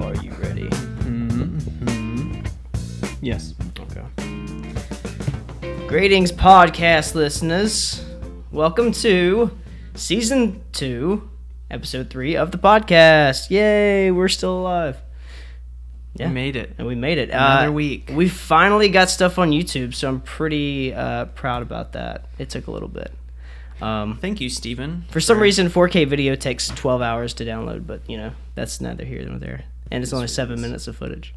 Are you ready? Yes. Okay. Greetings, podcast listeners. Welcome to Season 2, Episode 3 of the podcast. Yay, we're still alive. Yeah. We made it. And we made it. Another week. We finally got stuff on YouTube, so I'm pretty proud about that. It took a little bit. Thank you, Steven. For some reason, 4K video takes 12 hours to download, but, you know, that's neither here nor there. And it's only 7 minutes of footage.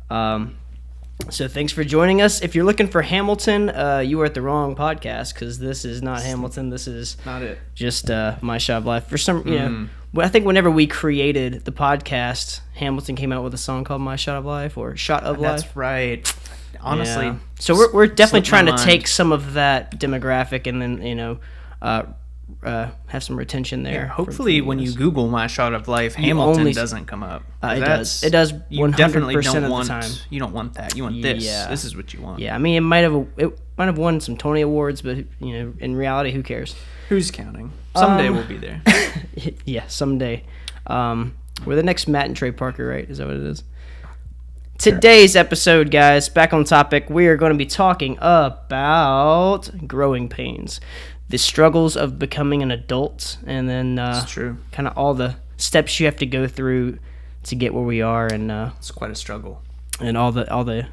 So thanks for joining us. If you're looking for Hamilton, you are at the wrong podcast, because this is not Hamilton. This is not it. Just My Shot of Life. For some, you know, I think whenever we created the podcast, Hamilton came out with a song called My Shot of Life or Shot of Life. That's right. Honestly. Yeah. So we're definitely trying to take some of that demographic and then, you know, have some retention there. Yeah, hopefully when you Google My Shot of Life, Hamilton doesn't come up. It does. It does 100% of the time. You don't want that. You want this. Yeah. This is what you want. Yeah, I mean, it might have won some Tony Awards, but, you know, in reality, who cares? Who's counting? Someday we'll be there. Yeah, someday. We're the next Matt and Trey Parker, right? Is that what it is? Today's episode, guys, back on topic, we are going to be talking about growing pains. The struggles of becoming an adult, and then kind of all the steps you have to go through to get where we are, and it's quite a struggle, and all the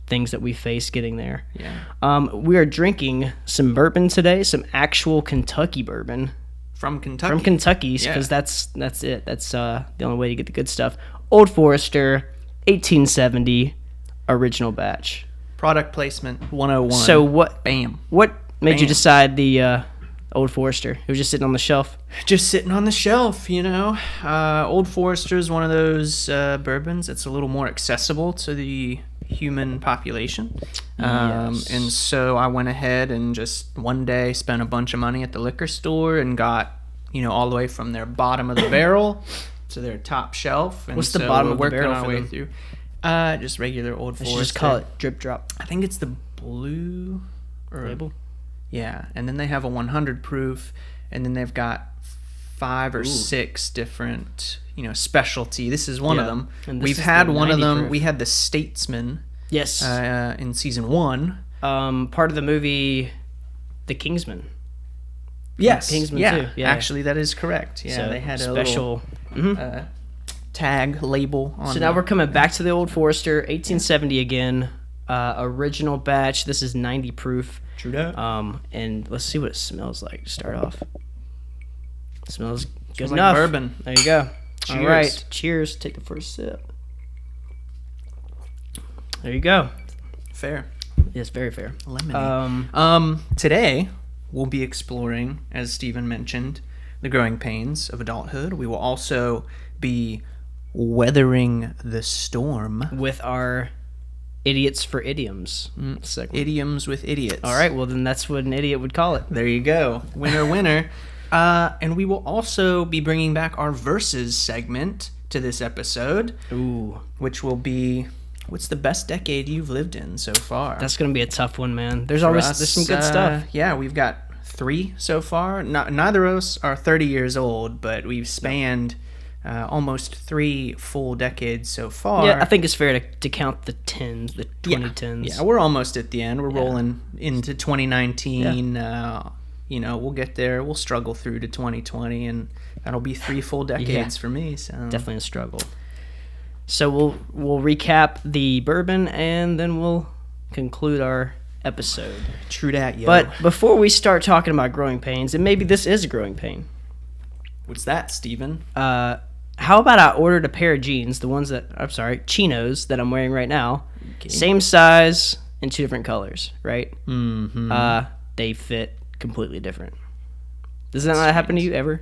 things that we face getting there. Yeah. We are drinking some bourbon today, some actual Kentucky bourbon from Kentucky. From Kentucky, because that's it. That's the only way to get the good stuff. Old Forester, 1870, original batch. Product placement 101. So what? Bam. What made you decide the Old Forester? It was just sitting on the shelf? Just sitting on the shelf, you know. Old Forester is one of those bourbons that's a little more accessible to the human population. Yes. And so I went ahead and just one day spent a bunch of money at the liquor store and got, you know, all the way from their bottom of the barrel to their top shelf. And what's the bottom of the barrel our for way them? through. Just regular Old Forester. Just call it drip drop. I think it's the blue label. Yeah, and then they have a 100 proof, and then they've got 5 or 6 different, you know, specialty. This is one of them. We've had one of them. Proof. We had the Statesman. Yes. In season 1. Part of the movie, The Kingsman. Yes. Kingsman yeah. 2. Yeah. Actually, that is correct. Yeah, so they had a special little, tag label on. So now we're coming back to the Old Forester, 1870 again. Original batch. This is 90 proof. True that. And let's see what it smells like to start off. It smells good like enough. Bourbon. There you go. Cheers. All right. Cheers. Take the first sip. There you go. Fair. Yes, very fair. Lemony. Today we'll be exploring, as Stephen mentioned, the growing pains of adulthood. We will also be weathering the storm with our Idiots for Idioms. Idioms with idiots. All right, well, then that's what an idiot would call it. There you go. Winner, winner. And we will also be bringing back our Versus segment to this episode. Ooh. Which will be, what's the best decade you've lived in so far? That's going to be a tough one, man. There's some good stuff. Yeah, we've got 3 so far. Neither of us are 30 years old, but we've spanned... almost 3 full decades so far. Yeah, I think it's fair to count the 2010s. Yeah, we're almost at the end. We're rolling into 2019. Yeah. You know, we'll get there. We'll struggle through to 2020, and that'll be 3 full decades for me. So definitely a struggle. So we'll recap the bourbon, and then we'll conclude our episode. True that, yo. But before we start talking about growing pains, and maybe this is a growing pain. What's that, Steven? How about I ordered a pair of jeans, chinos that I'm wearing right now. Okay. Same size in 2 different colors, right? Mm-hmm. They fit completely different. Does that not happen to you ever?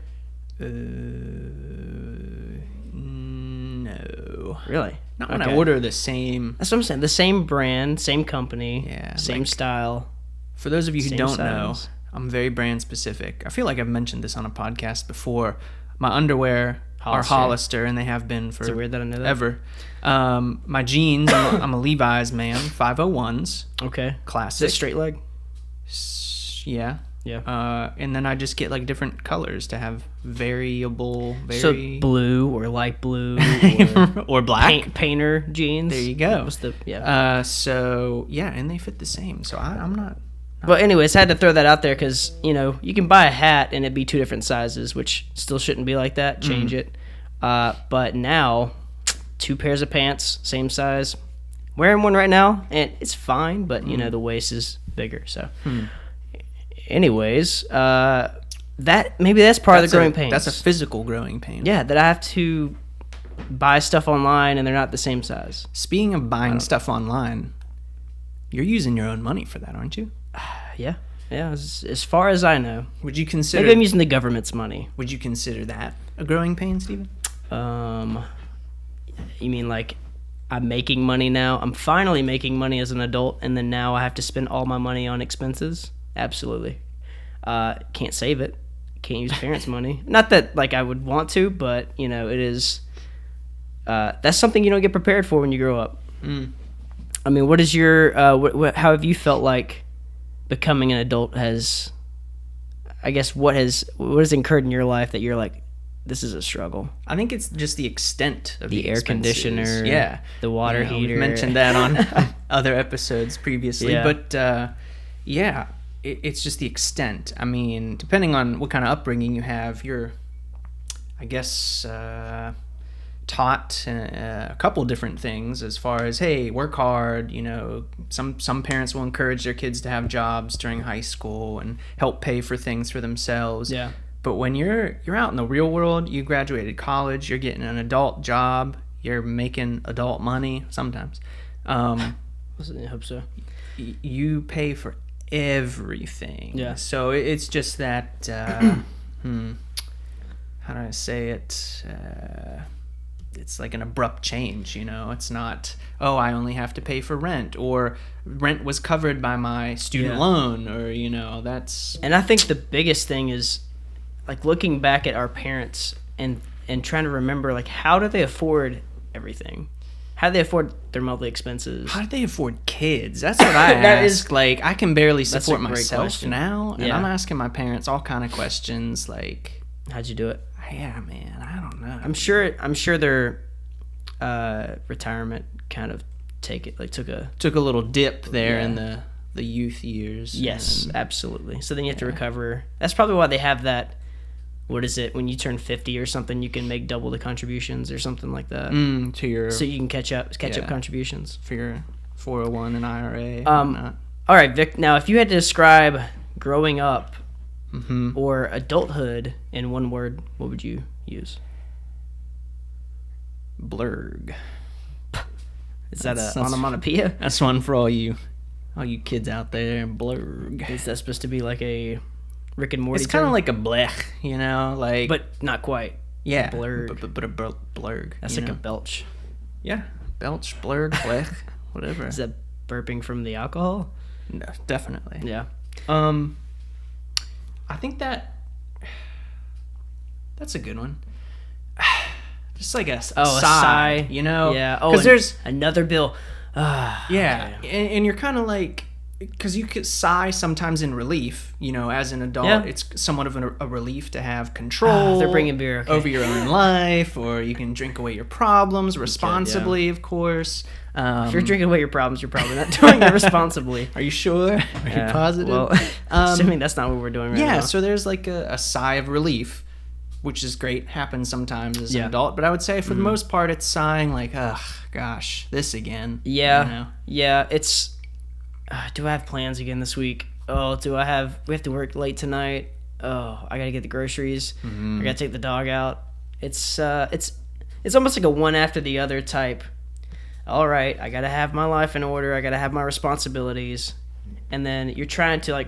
No. Really? Not when I order the same... That's what I'm saying. The same brand, same company, same like, style. For those of you who don't size. know, I'm very brand specific. I feel like I've mentioned this on a podcast before. My underwear are Hollister, and they have been for Is it weird that I know that? ever. My jeans, I'm a Levi's man, 501s. Okay. Classic. Is it straight leg? Yeah. Yeah. And then I just get like different colors to have variable, So blue or light blue or, or black. painter jeans. There you go. What's the yeah? So yeah, and they fit the same. So I'm not. But anyways, I had to throw that out there because you can buy a hat and it'd be 2 different sizes, which still shouldn't be like that. Change it. But now, 2 pairs of pants, same size. Wearing one right now, and it's fine. But the waist is bigger. So, anyways, maybe that's part of the growing pains. That's a physical growing pain. Yeah, that I have to buy stuff online and they're not the same size. Speaking of buying stuff online, you're using your own money for that, aren't you? Yeah, as far as I know. Would you consider? Maybe I'm using the government's money. Would you consider that a growing pain, Steven? You mean like I'm making money now? I'm finally making money as an adult, and then now I have to spend all my money on expenses? Absolutely. Can't save it. Can't use parents' money. Not that like I would want to, but it is. That's something you don't get prepared for when you grow up. I mean, what is your? How have you felt like becoming an adult has? I guess what has incurred in your life that you're like, this is a struggle? I think it's just the extent of the air conditioner, the water heater. We've mentioned that on other episodes previously, but it's just the extent. I mean, depending on what kind of upbringing you have, you're, I guess, taught a couple different things as far as, hey, work hard. Some parents will encourage their kids to have jobs during high school and help pay for things for themselves. Yeah. But when you're out in the real world, you graduated college, you're getting an adult job, you're making adult money sometimes. I hope so. You pay for everything. Yeah. So it's just that. How do I say it? It's like an abrupt change. It's not. Oh, I only have to pay for rent, or rent was covered by my student loan, or that's. And I think the biggest thing is, like, looking back at our parents and trying to remember, like, how do they afford everything? How do they afford their monthly expenses? How do they afford kids? That's what I ask. Like, I can barely support myself question. now, and I'm asking my parents all kind of questions, like, how'd you do it? Yeah, man, I don't know. I'm sure their retirement kind of took a little dip there in the youth years. Yes, absolutely. So then you have to recover. That's probably why they have that. What is it? When you turn 50 or something, you can make double the contributions or something like that. To your, so you can catch up contributions for your 401 and IRA. All right, Vic. Now, if you had to describe growing up or adulthood in one word, what would you use? Blurg. Is that an onomatopoeia? That's one for all you kids out there. Blurg. Is that supposed to be like a Rick and Morty? It's kind of like a blech, like, but not quite. Yeah, blurg. But a blurg. That's like a belch. Yeah, belch, blurg, blech, whatever. Is that burping from the alcohol? No, definitely. Yeah. I think that's a good one. Just like a sigh, Yeah. Because there's another bill. Yeah, and you're kind of like, because you could sigh sometimes in relief, as an adult, it's somewhat of a relief to have control. They're bringing beer over your own life, or you can drink away your problems responsibly, of course. If you're drinking away your problems, you're probably not doing it responsibly. Are you sure? Are you positive? Well, assuming that's not what we're doing right now. Yeah, so there's like a sigh of relief, which is great, happens sometimes as an adult. But I would say for the most part, it's sighing like, ugh, gosh, this again. Yeah, yeah, it's... do I have plans again this week? Oh, we have to work late tonight. Oh, I gotta get the groceries. I gotta take the dog out. It's almost like a one after the other type. All right, I gotta have my life in order. I gotta have my responsibilities. And then you're trying to, like,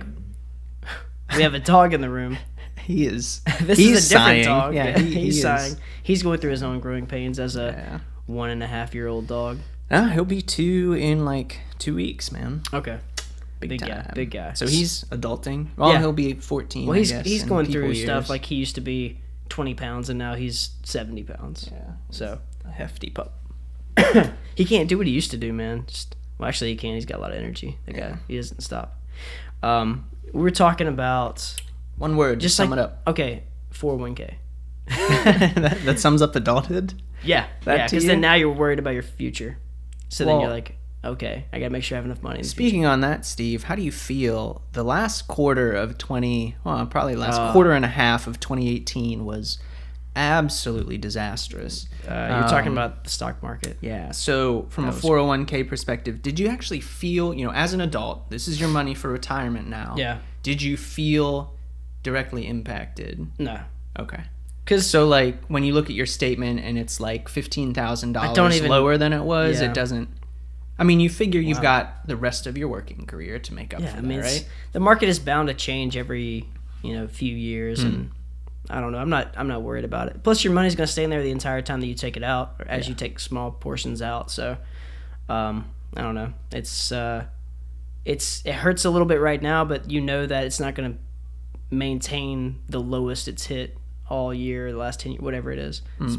we have a dog in the room. He is. This is a different sighing. dog. Yeah, he's sighing. He's going through his own growing pains as a 1.5-year-old dog. He'll be 2 in like 2 weeks, man. Okay. Big guy. So he's adulting. Well, he'll be 14. Well, I guess, he's going through years. stuff like he used to be 20 pounds and now he's 70 pounds. Yeah. So a hefty pup. He can't do what he used to do, man. Actually, he can. He's got a lot of energy. The guy, he doesn't stop. We were talking about One word, just sum it up. Okay, 401k. that sums up adulthood? Yeah, That to because you? then now you're worried about your future. So then Well- you're like, okay, I gotta make sure I have enough money in the future. Speaking on that, Steve, how do you feel? The last quarter of probably last quarter and a half of 2018 was absolutely disastrous. You're talking about the stock market. Yeah. So from a 401k perspective, did you actually feel, as an adult, this is your money for retirement now. Yeah. Did you feel directly impacted? No. Okay. Because So like when you look at your statement and it's like $15,000 I don't even- lower than it was, Yeah. it doesn't. I mean, you figure you've got the rest of your working career to make up for that, right? the market is bound to change every few years, and I don't know. I'm not worried about it. Plus, your money's gonna stay in there the entire time that you take it out, or as you take small portions out. So, I don't know. It hurts a little bit right now, but you know that it's not gonna maintain the lowest it's hit all year, the last 10 years, whatever it is. It's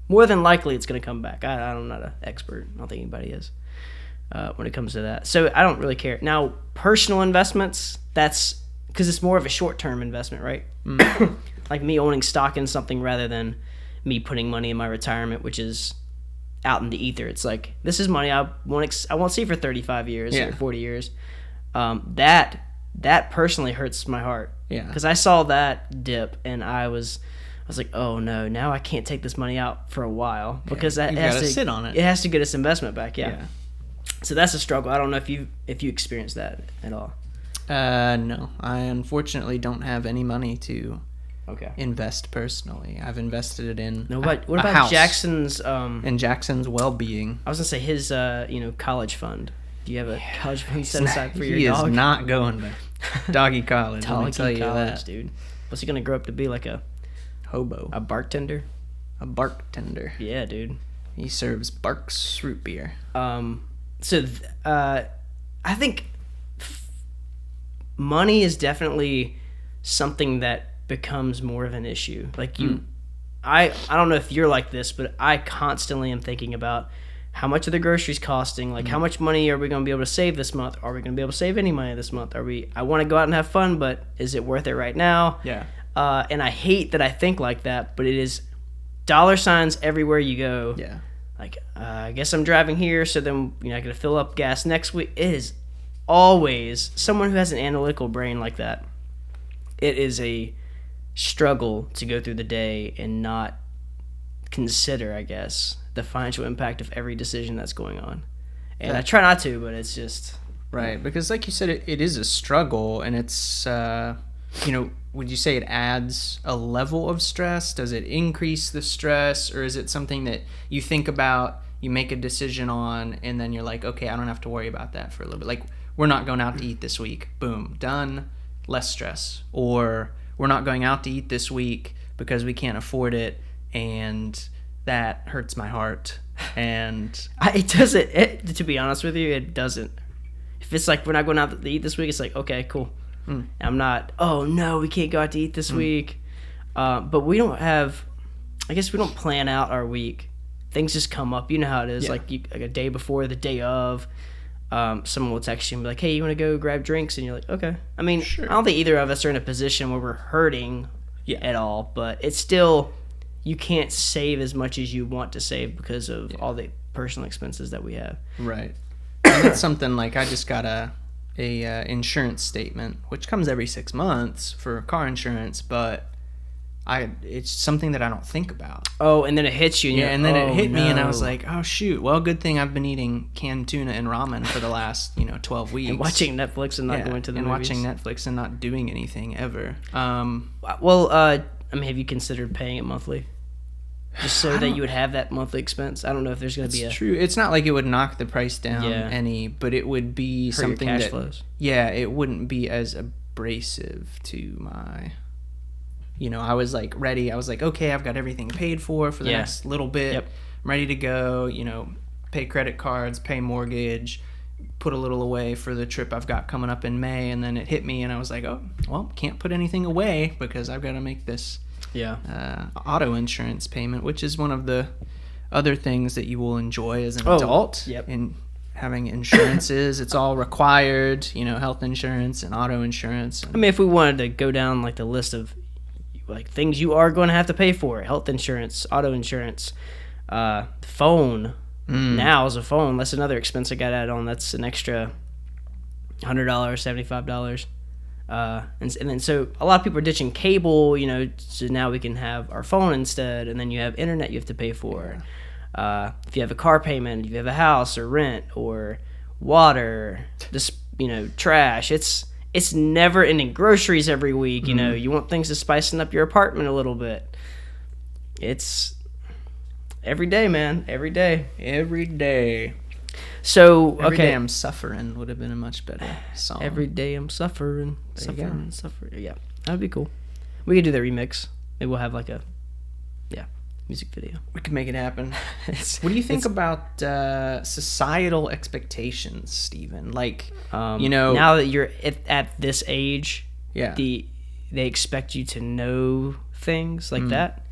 more than likely it's gonna come back. I'm not an expert. I don't think anybody is. When it comes to that. So I don't really care. Now, personal investments, that's because it's more of a short-term investment, right? Like me owning stock in something rather than me putting money in my retirement, which is out in the ether. It's like, this is money I won't see for 35 years or 40 years. That personally hurts my heart. Yeah. Because I saw that dip and I was like, oh no, now I can't take this money out for a while because that you've has gotta to sit on it. It has to get its investment back. Yeah. So that's a struggle. I don't know if you experienced that at all. No. I unfortunately don't have any money to Okay. invest personally. I've invested it in No, what a about house Jackson's? and Jackson's well-being. I was gonna say his, college fund. Do you have a college fund set aside for your He dog? is not going to doggy college. Let me tell you that. Dude. What's he gonna grow up to be, like a Hobo, bartender? a bartender. Yeah, dude. He serves Barks root beer. I think money is definitely something that becomes more of an issue. Like I don't know if you're like this, but I constantly am thinking about how much are the groceries costing? Like, how much money are we going to be able to save this month? Are we going to be able to save any money this month? I want to go out and have fun, but is it worth it right now? Yeah. And I hate that I think like that, but it is dollar signs everywhere you go. Yeah. Like, I guess I'm driving here, so then I got to fill up gas next week. It is always someone who has an analytical brain like that. It is a struggle to go through the day and not consider, I guess, the financial impact of every decision that's going on. And I try not to, but it's just... Right, because like you said, it is a struggle, and it's, would you say it adds a level of stress? Does it increase the stress, or is it something that you think about, you make a decision on, and then you're like, okay, I don't have to worry about that for a little bit. Like, we're not going out to eat this week. Boom, done, less stress. Or we're not going out to eat this week because we can't afford it, and that hurts my heart. And it doesn't, to be honest with you, it doesn't. If it's like, we're not going out to eat this week, it's like, okay, cool. I'm not, oh no, we can't go out to eat this week. But we don't have, I guess we don't plan out our week. Things just come up. You know how it is. Yeah. Like a day before, the day of, someone will text you and be like, hey, you want to go grab drinks? And you're like, okay. I mean, Sure. I don't think either of us are in a position where we're hurting at all, but it's still, you can't save as much as you want to save because of all the personal expenses that we have. right. And that's something like I just got a insurance statement, which comes every 6 months for car insurance, but it's something that I don't think about. Oh, and then it hits you. And And then it hit me, and I was like, oh shoot, well, good thing I've been eating canned tuna and ramen for the last 12 weeks. and watching Netflix and not going to the and movies. watching Netflix and not doing anything ever. Well, I mean, have you considered paying it monthly? Just so that you would have that monthly expense? I don't know if there's going to be It's true. It's not like it would knock the price down Yeah. but it would be hurt your something cash that flows. yeah, it wouldn't be as abrasive to my. I was like ready. I was like, okay, I've got everything paid for the Yeah. next little bit. Yep. I'm ready to go. Pay credit cards, pay mortgage, put a little away for the trip I've got coming up in May, and then it hit me, and I was like, oh, well, can't put anything away because I've got to make this auto insurance payment, which is one of the other things that you will enjoy as an adult. Yep. And having insurances. It's all required, health insurance and auto insurance. I mean, if we wanted to go down like the list of like things you are going to have to pay for: health insurance, auto insurance, phone. Now is a phone. That's another expense I got added on. That's an extra $100, $75. And then so a lot of people are ditching cable, so now we can have our phone instead. And then you have internet you have to pay for. If you have a car payment, if you have a house or rent or water, just trash. It's never ending. Groceries every week. You want things to spicing up your apartment a little bit. It's every day, man. Every day. So Every day I'm suffering would have been a much better song. Every day I'm suffering. Yeah, that'd be cool. We could do the remix. Maybe we'll have like a music video. We can make it happen. What do you think about societal expectations, Steven? Like, now that you're at this age, yeah, they expect you to know things like that.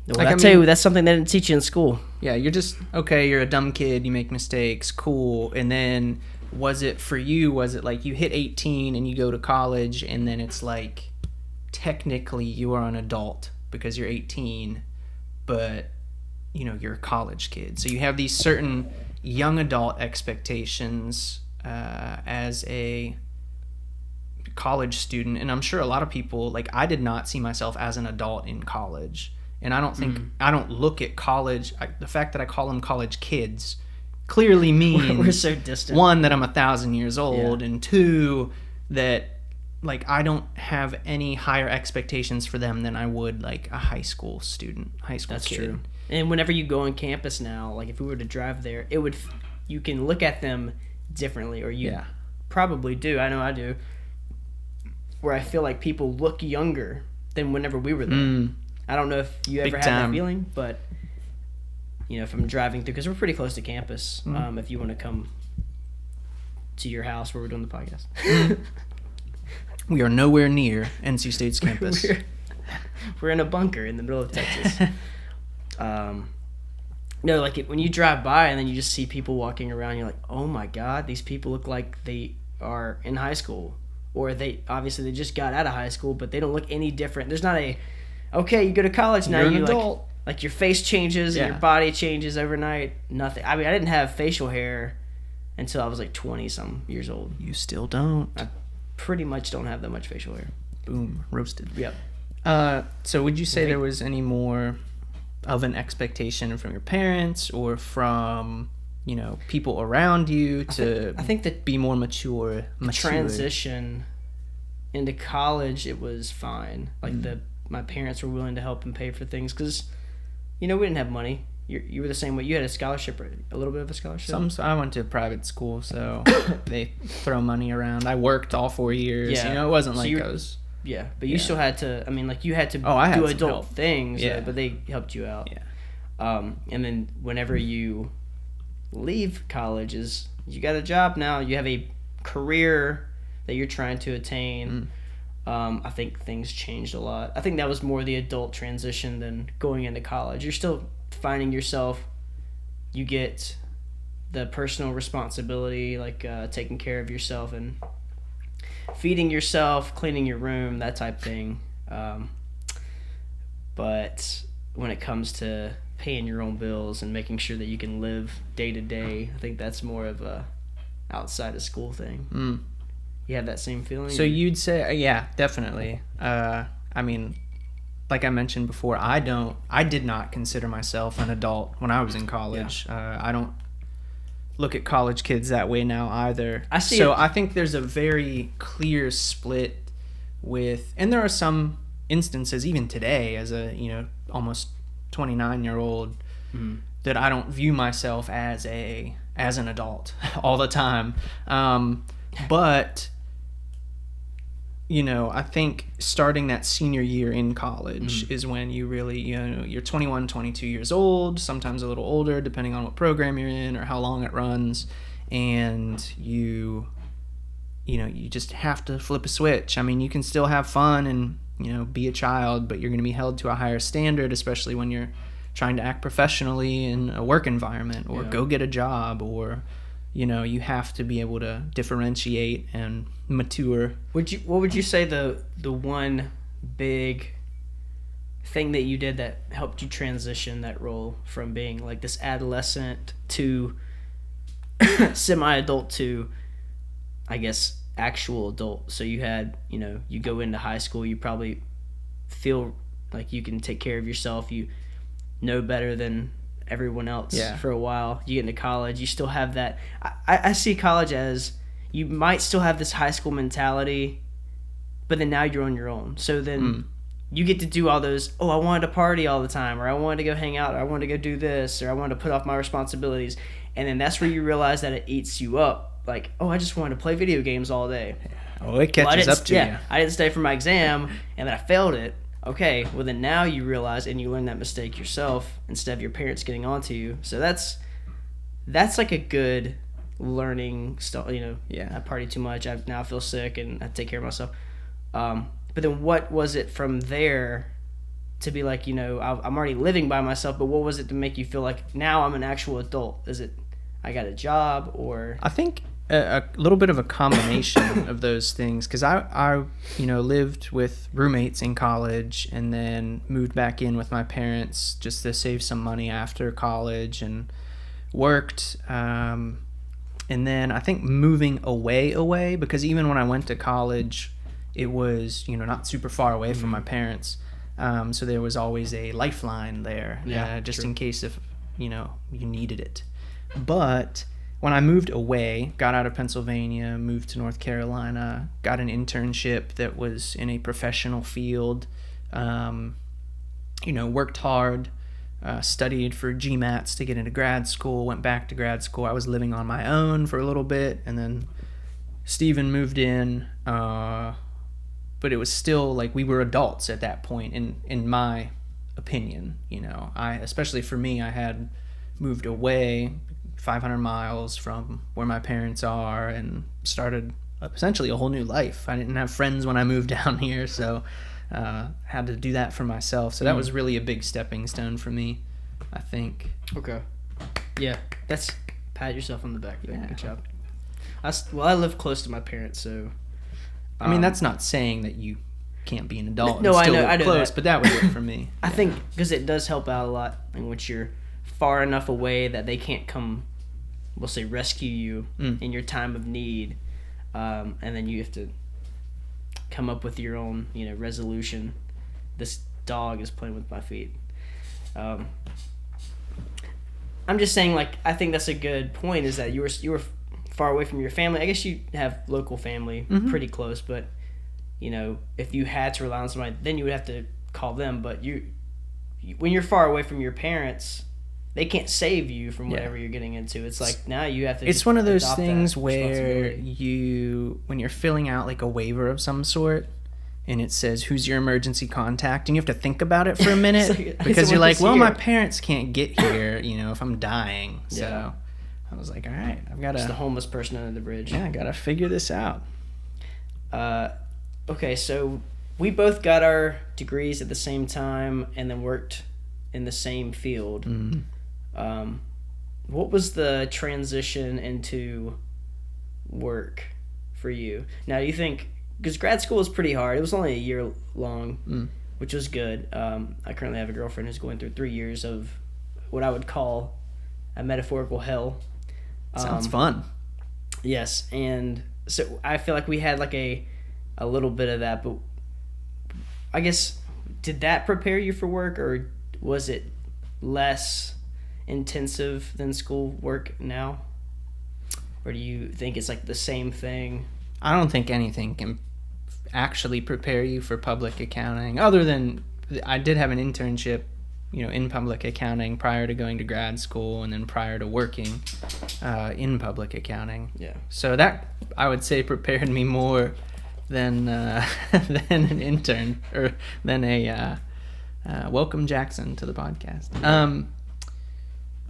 Well, tell you, that's something they didn't teach you in school. Yeah, you're just, okay, you're a dumb kid, you make mistakes, cool. And then was it like you hit 18 and you go to college and then it's like technically you are an adult because you're 18, but you're a college kid. So you have these certain young adult expectations as a college student. And I'm sure a lot of people, like I did not see myself as an adult in college. And I don't think, I don't look at college, the fact that I call them college kids clearly means, we're so distant. One, that I'm 1,000 years old, and two, that like I don't have any higher expectations for them than I would like a high school student, That's kid. True. And whenever you go on campus now, like if we were to drive there, you can look at them differently, or you probably do. I know I do. Where I feel like people look younger than whenever we were there. I don't know if you ever had that feeling, but if I'm driving through, because we're pretty close to campus, if you want to come to your house where we're doing the podcast. We are nowhere near NC State's campus. We're in a bunker in the middle of Texas. No, like when you drive by and then you just see people walking around, you're like, oh my God, these people look like they are in high school. Or they just got out of high school, but they don't look any different. There's not okay, you go to college now, you're an adult. Like your face changes and your body changes overnight. Nothing. I mean, I didn't have facial hair until I was like 20-some years old. You still don't. I pretty much don't have that much facial hair. Boom. Roasted. Yep. So would you say there was any more of an expectation from your parents or from, people around you to I think that be more mature? Transition into college, it was fine. Like my parents were willing to help and pay for things because, we didn't have money. You were the same way. You had a scholarship, a little bit of a scholarship. I went to private school, so they throw money around. I worked all 4 years. Yeah. It wasn't like I was. Yeah, but you still had to. I mean, like you had to do adult things. Yeah, but they helped you out. Yeah. And then whenever you leave college, you got a job now. You have a career that you're trying to attain. I think things changed a lot. I think that was more the adult transition than going into college. You're still finding yourself. You get the personal responsibility, like taking care of yourself and feeding yourself, cleaning your room, that type of thing. But when it comes to paying your own bills and making sure that you can live day to day, I think that's more of a outside of school thing. You have that same feeling? So you'd say, yeah, definitely. I mean, like I mentioned before, I did not consider myself an adult when I was in college. I don't look at college kids that way now either. I think there's a very clear split and there are some instances even today as a, almost 29-year-old that I don't view myself as an adult all the time. But I think starting that senior year in college is when you really, you're 21, 22 years old, sometimes a little older, depending on what program you're in or how long it runs. And you just have to flip a switch. I mean, you can still have fun and, be a child, but you're going to be held to a higher standard, especially when you're trying to act professionally in a work environment or Yeah. go get a job, or you have to be able to differentiate and mature. What would you say the one big thing that you did that helped you transition that role from being like this adolescent to semi-adult to, I guess, actual adult? So you had, you go into high school, you probably feel like you can take care of yourself, you know better than everyone else for a while. You get into college, you still have that. I see college as you might still have this high school mentality, but then now you're on your own. So then you get to do all those, I wanted to party all the time, or I wanted to go hang out, or I wanted to go do this, or I wanted to put off my responsibilities. And then that's where you realize that it eats you up. Like, I just wanted to play video games all day. Oh, it catches up to you. I didn't stay for my exam, and then I failed it. Okay, well then now you realize and you learn that mistake yourself instead of your parents getting onto you. So that's like a good learning stuff. I party too much. I now feel sick and I take care of myself. But then what was it from there to be like, I'm already living by myself, but what was it to make you feel like now I'm an actual adult? Is it I got a job, or? I think a little bit of a combination of those things, because I lived with roommates in college and then moved back in with my parents just to save some money after college, and worked, and then I think moving away, because even when I went to college, it was not super far away from my parents, so there was always a lifeline there, just in case if you needed it. But when I moved away, got out of Pennsylvania, moved to North Carolina, got an internship that was in a professional field, worked hard, studied for GMATs to get into grad school, went back to grad school. I was living on my own for a little bit, and then Steven moved in, but it was still like we were adults at that point, in my opinion. Especially for me, I had moved away 500 miles from where my parents are and started essentially a whole new life. I didn't have friends when I moved down here, so had to do that for myself. So that was really a big stepping stone for me, I think. Okay. Yeah, that's pat yourself on the back there. Yeah. Good job. I live close to my parents, so. I mean, that's not saying that you can't be an adult. No, and still I know close, that. But that was it for me. I think because it does help out a lot in which you're far enough away that they can't come, we'll say, rescue you in your time of need, and then you have to come up with your own, resolution. This dog is playing with my feet. I'm just saying, like, I think that's a good point. Is that you were far away from your family. I guess you have local family pretty close, but if you had to rely on somebody, then you would have to call them. But when you're far away from your parents, they can't save you from whatever you're getting into. It's like now you have to. It's one of those things where when you're filling out like a waiver of some sort, and it says who's your emergency contact, and you have to think about it for a minute because you're like, well, my parents can't get here, if I'm dying. So I was like, all right, I've got to. Just the homeless person under the bridge. Yeah, I got to figure this out. Okay, so we both got our degrees at the same time and then worked in the same field. Mm-hmm. What was the transition into work for you? Now, do you think, because grad school was pretty hard, it was only a year long, which was good. I currently have a girlfriend who's going through 3 years of what I would call a metaphorical hell. Sounds fun. Yes, and so I feel like we had like a little bit of that, but I guess, did that prepare you for work, or was it less intensive than school work now? Or do you think it's like the same thing? I don't think anything can actually prepare you for public accounting, other than I did have an internship, in public accounting prior to going to grad school, and then prior to working in public accounting. Yeah. So that, I would say, prepared me more than an intern, or than a welcome Jackson to the podcast.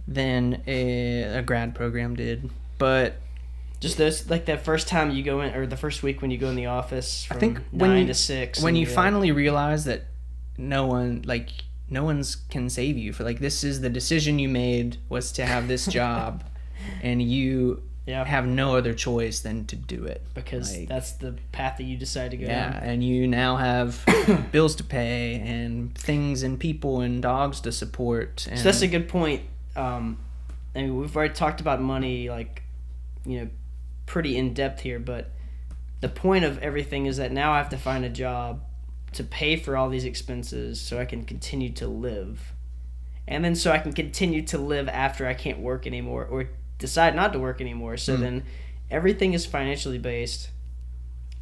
Than a grad program did, but just those, like that first time you go in, or the first week when you go in the office from I think 9 to 6. When you finally realize that no one, like, no one's can save you for like this is the decision you made was to have this job, and you have no other choice than to do it because like, that's the path that you decide to go down. and you now have bills to pay and things and people and dogs to support. And so that's a good point. I mean, we've already talked about money, like, pretty in depth here, but the point of everything is that now I have to find a job to pay for all these expenses so I can continue to live. And then so I can continue to live after I can't work anymore or decide not to work anymore. So then everything is financially based.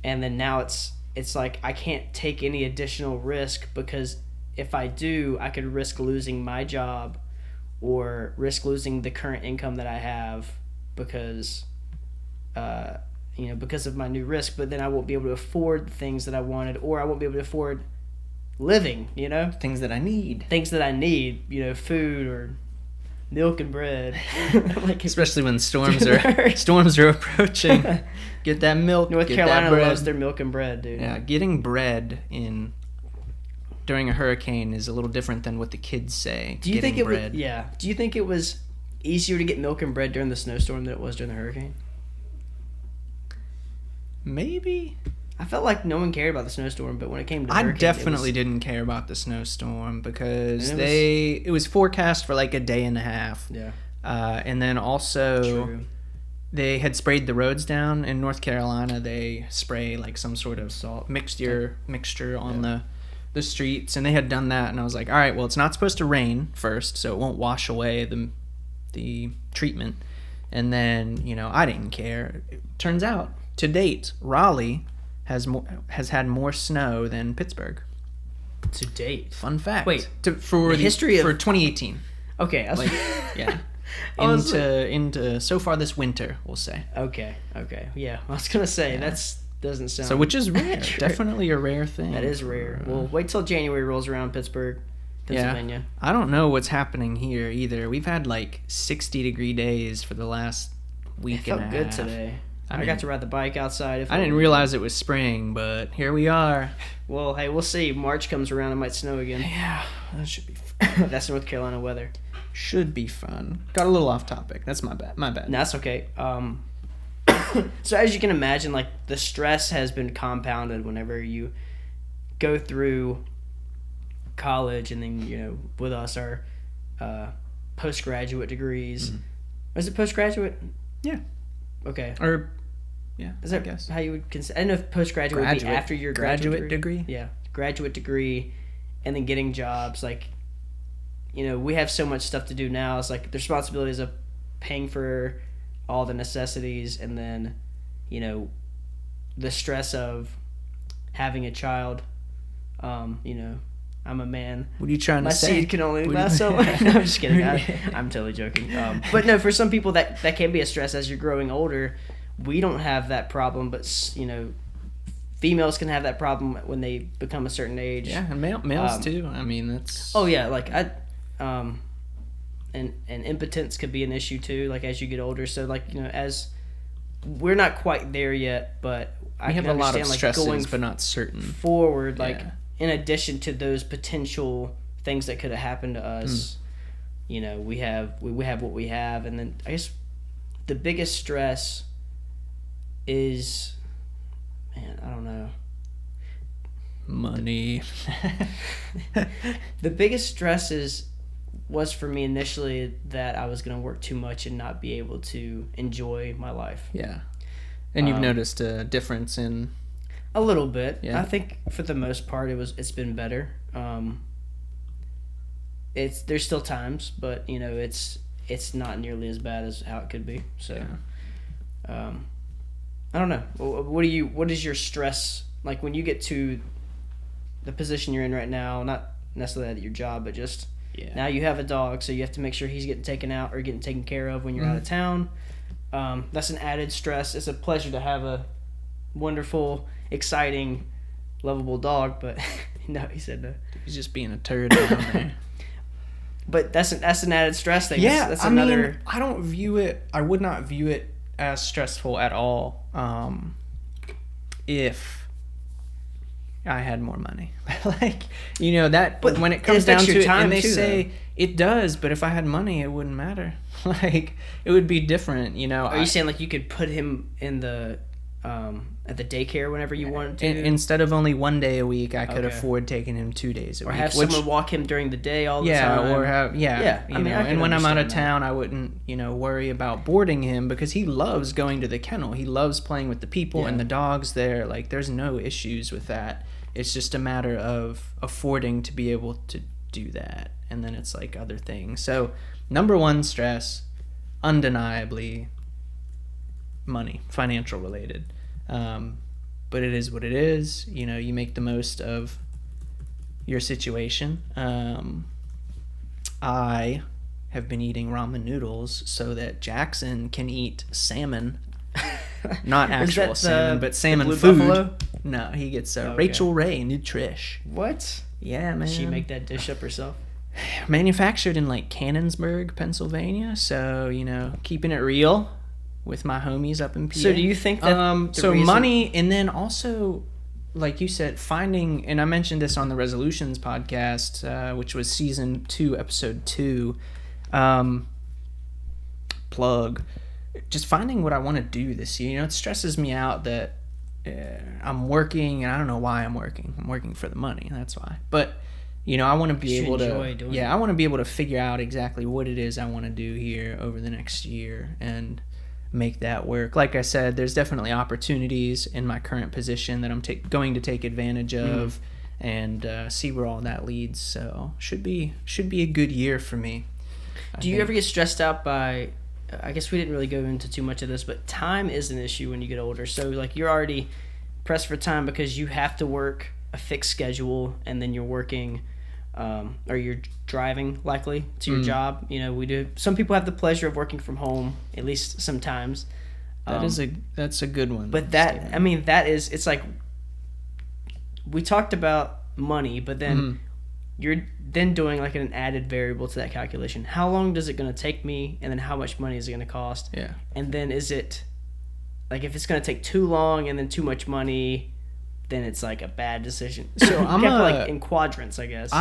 And then now it's like I can't take any additional risk, because if I do, I could risk losing my job or risk losing the current income that I have because because of my new risk. But then I won't be able to afford the things that I wanted, or I won't be able to afford living, things that I need, food or milk and bread. Like, especially when storms are approaching. Get that milk. North Carolina loves their milk and bread, dude. Yeah, getting bread during a hurricane is a little different than what the kids say. Do you think it was? Yeah. Do you think it was easier to get milk and bread during the snowstorm than it was during the hurricane? Maybe. I felt like no one cared about the snowstorm, but when it came to hurricane, I definitely didn't care about the snowstorm because it was forecast for like a day and a half. Yeah. And then also they had sprayed the roads down in North Carolina. They spray like some sort of salt mixture on the streets, and they had done that, and I was like, all right, well, it's not supposed to rain first, so it won't wash away the treatment. And then, I didn't care. It turns out, to date, Raleigh has had more snow than Pittsburgh. To date. Fun fact. Wait, for 2018. Okay. Yeah. Into so far this winter, we'll say. Okay. Yeah, I was gonna say that doesn't sound. So, which is rare. Definitely a rare thing. That is rare. Well, wait till January rolls around, Pittsburgh, Pennsylvania. Yeah. I don't know what's happening here either. We've had like 60-degree days for the last week and a half. It felt good today. I got to ride the bike outside. I didn't realize it was spring, but here we are. Well, hey, we'll see. March comes around, it might snow again. Yeah, that should be fun. That's North Carolina weather. Should be fun. Got a little off topic. That's my bad. No, that's okay. So as you can imagine, like, the stress has been compounded whenever you go through college, and then, with us, our postgraduate degrees. Mm-hmm. Is it postgraduate? Yeah. Okay. Or, yeah, is that how you would consider? I don't know if postgraduate would be after your graduate degree. Yeah, graduate degree, and then getting jobs. Like, we have so much stuff to do now. It's like the responsibilities of paying for all the necessities, and then, the stress of having a child. I'm a man. What are you trying to say? My seed can only last so long. No, I'm just kidding. I'm totally joking. But no, for some people that can be a stress as you're growing older. We don't have that problem, but females can have that problem when they become a certain age. Yeah, and males too. I mean, that's. Oh yeah, like and impotence could be an issue too. Like as you get older, so like as we're not quite there yet, but I have can a lot of like stresses, going but not certain forward. Like in addition to those potential things that could have happened to us, we have what we have, and then I guess the biggest stress is, man, I don't know. Money. The biggest stress was for me initially that I was going to work too much and not be able to enjoy my life. Yeah. And you've noticed a difference in... A little bit. Yeah. I think for the most part it's been better. There's still times, but it's not nearly as bad as how it could be. So I don't know. What is your stress like when you get to the position you're in right now? Not necessarily at your job, but just now you have a dog, so you have to make sure he's getting taken out or getting taken care of when you're out of town. That's an added stress. It's a pleasure to have a wonderful, exciting, lovable dog, but no, he said no. He's just being a turd down there. But that's an added stress thing. Yeah, that's another. I would not view it as stressful at all. If I had more money. Like, you know, that, But when it it comes down affects to your it, time and they too, say it does, but if I had money, it wouldn't matter. Like, it would be different, you know. Are you saying like you could put him in the at the daycare whenever you wanted to, instead of only 1 day a week, I could Okay. afford taking him 2 days a or week. have someone walk him during the day all the Yeah, time? or have Yeah, I you mean, know. I can And when I'm out of understand that. town, I wouldn't, you know, worry about boarding him because he loves going to the kennel. He loves playing with the people and Yeah. the dogs there. Like, there's no issues with that. It's just a matter of affording to be able to do that, and then it's like other things. So, number one stress, undeniably, money, financial related. But it is what it is. You know, you make the most of your situation. I have been eating ramen noodles so that Jackson can eat salmon. Not Is actual that salmon, the but salmon Blue food. Buffalo? No, he gets Okay. Rachel Ray Nutrish. What? Yeah, man. Did she make that dish up herself? Manufactured in like Cannonsburg, Pennsylvania. So, you know, keeping it real with my homies up in PA. So do you think that the so reason- money, and then also, like you said, finding, and I mentioned this on the Resolutions podcast, which was season 2, episode 2, plug, just finding what I want to do this year. You know, it stresses me out that I'm working, and I don't know why I'm working. I'm working for the money, that's why. But, you know, I want to be You able enjoy to, doing yeah, it. I want to be able to figure out exactly what it is I want to do here over the next year and make that work. Like I said, there's definitely opportunities in my current position that I'm going to take advantage of, and see where all that leads. So should be a good year for me. Do you ever get stressed out by, I guess we didn't really go into too much of this, but time is an issue when you get older. So like you're already pressed for time because you have to work a fixed schedule, and then you're working or you're driving likely to your job. You know, we do. Some people have the pleasure of working from home, at least sometimes. That's a good one. But that, Steven. I mean, that is, it's like, we talked about money, but then you're then doing like an added variable to that calculation. How long does it going to take me? And then how much money is it going to cost? Yeah. And then is it, like, if it's going to take too long and then too much money, then it's like a bad decision. So You have to, like, in quadrants, I guess.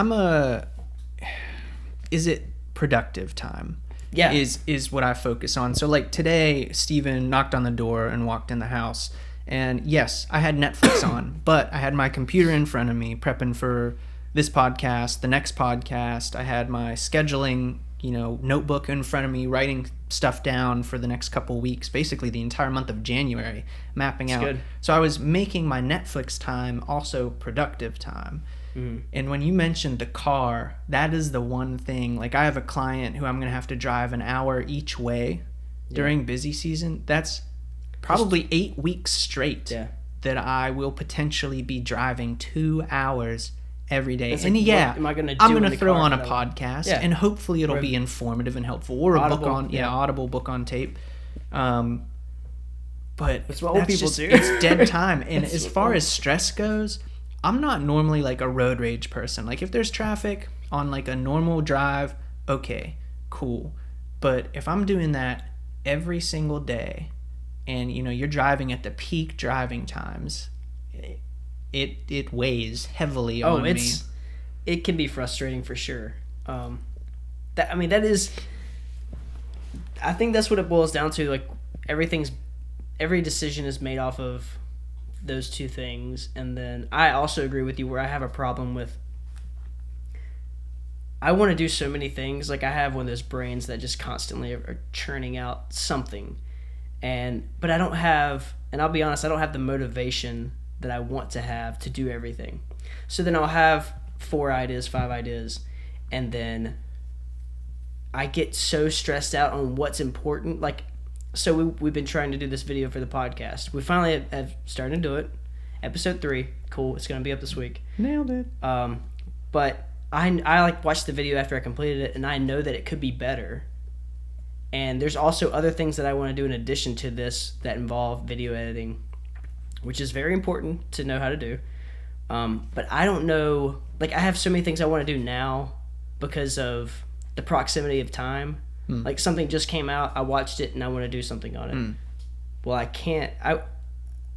Is it productive time? Yeah. Is what I focus on. So like today, Steven knocked on the door and walked in the house. And yes, I had Netflix on, but I had my computer in front of me prepping for this podcast, the next podcast. I had my scheduling, you know, notebook in front of me, writing stuff down for the next couple weeks, basically the entire month of January, mapping out. good. So I was making my Netflix time also productive time. And when you mentioned the car, that is the one thing. Like, I have a client who I'm going to have to drive an hour each way during busy season. That's probably 8 weeks straight that I will potentially be driving 2 hours every day. It's and like, yeah, what am I gonna I'm do going in to the throw car on for a that long? podcast, Yeah. and hopefully it'll Or be informative and helpful, or a Audible, book on yeah. Audible book on tape. But That's what old people just, do. It's dead time. And That's as what far old- as stress goes, I'm not normally like a road rage person. Like, if there's traffic on like a normal drive, okay, cool. But if I'm doing that every single day, and you know, you're driving at the peak driving times, it weighs heavily on me. It can be frustrating for sure. That is, I think that's what it boils down to. Like, every decision is made off of those two things. And then I also agree with you where I have a problem with, I want to do so many things. Like, I have one of those brains that just constantly are churning out something. But I don't have, and I'll be honest, I don't have the motivation that I want to have to do everything. So then I'll have 4 ideas, 5 ideas, and then I get so stressed out on what's important. Like, so we've been trying to do this video for the podcast. We finally have started to do it. Episode 3, cool. It's going to be up this week. Nailed it. But I like watched the video after I completed it, and I know that it could be better. And there's also other things that I want to do in addition to this that involve video editing, which is very important to know how to do. But I don't know, like, I have so many things I want to do now because of the proximity of time. Like, something just came out, I watched it, and I want to do something on it. Well, I can't.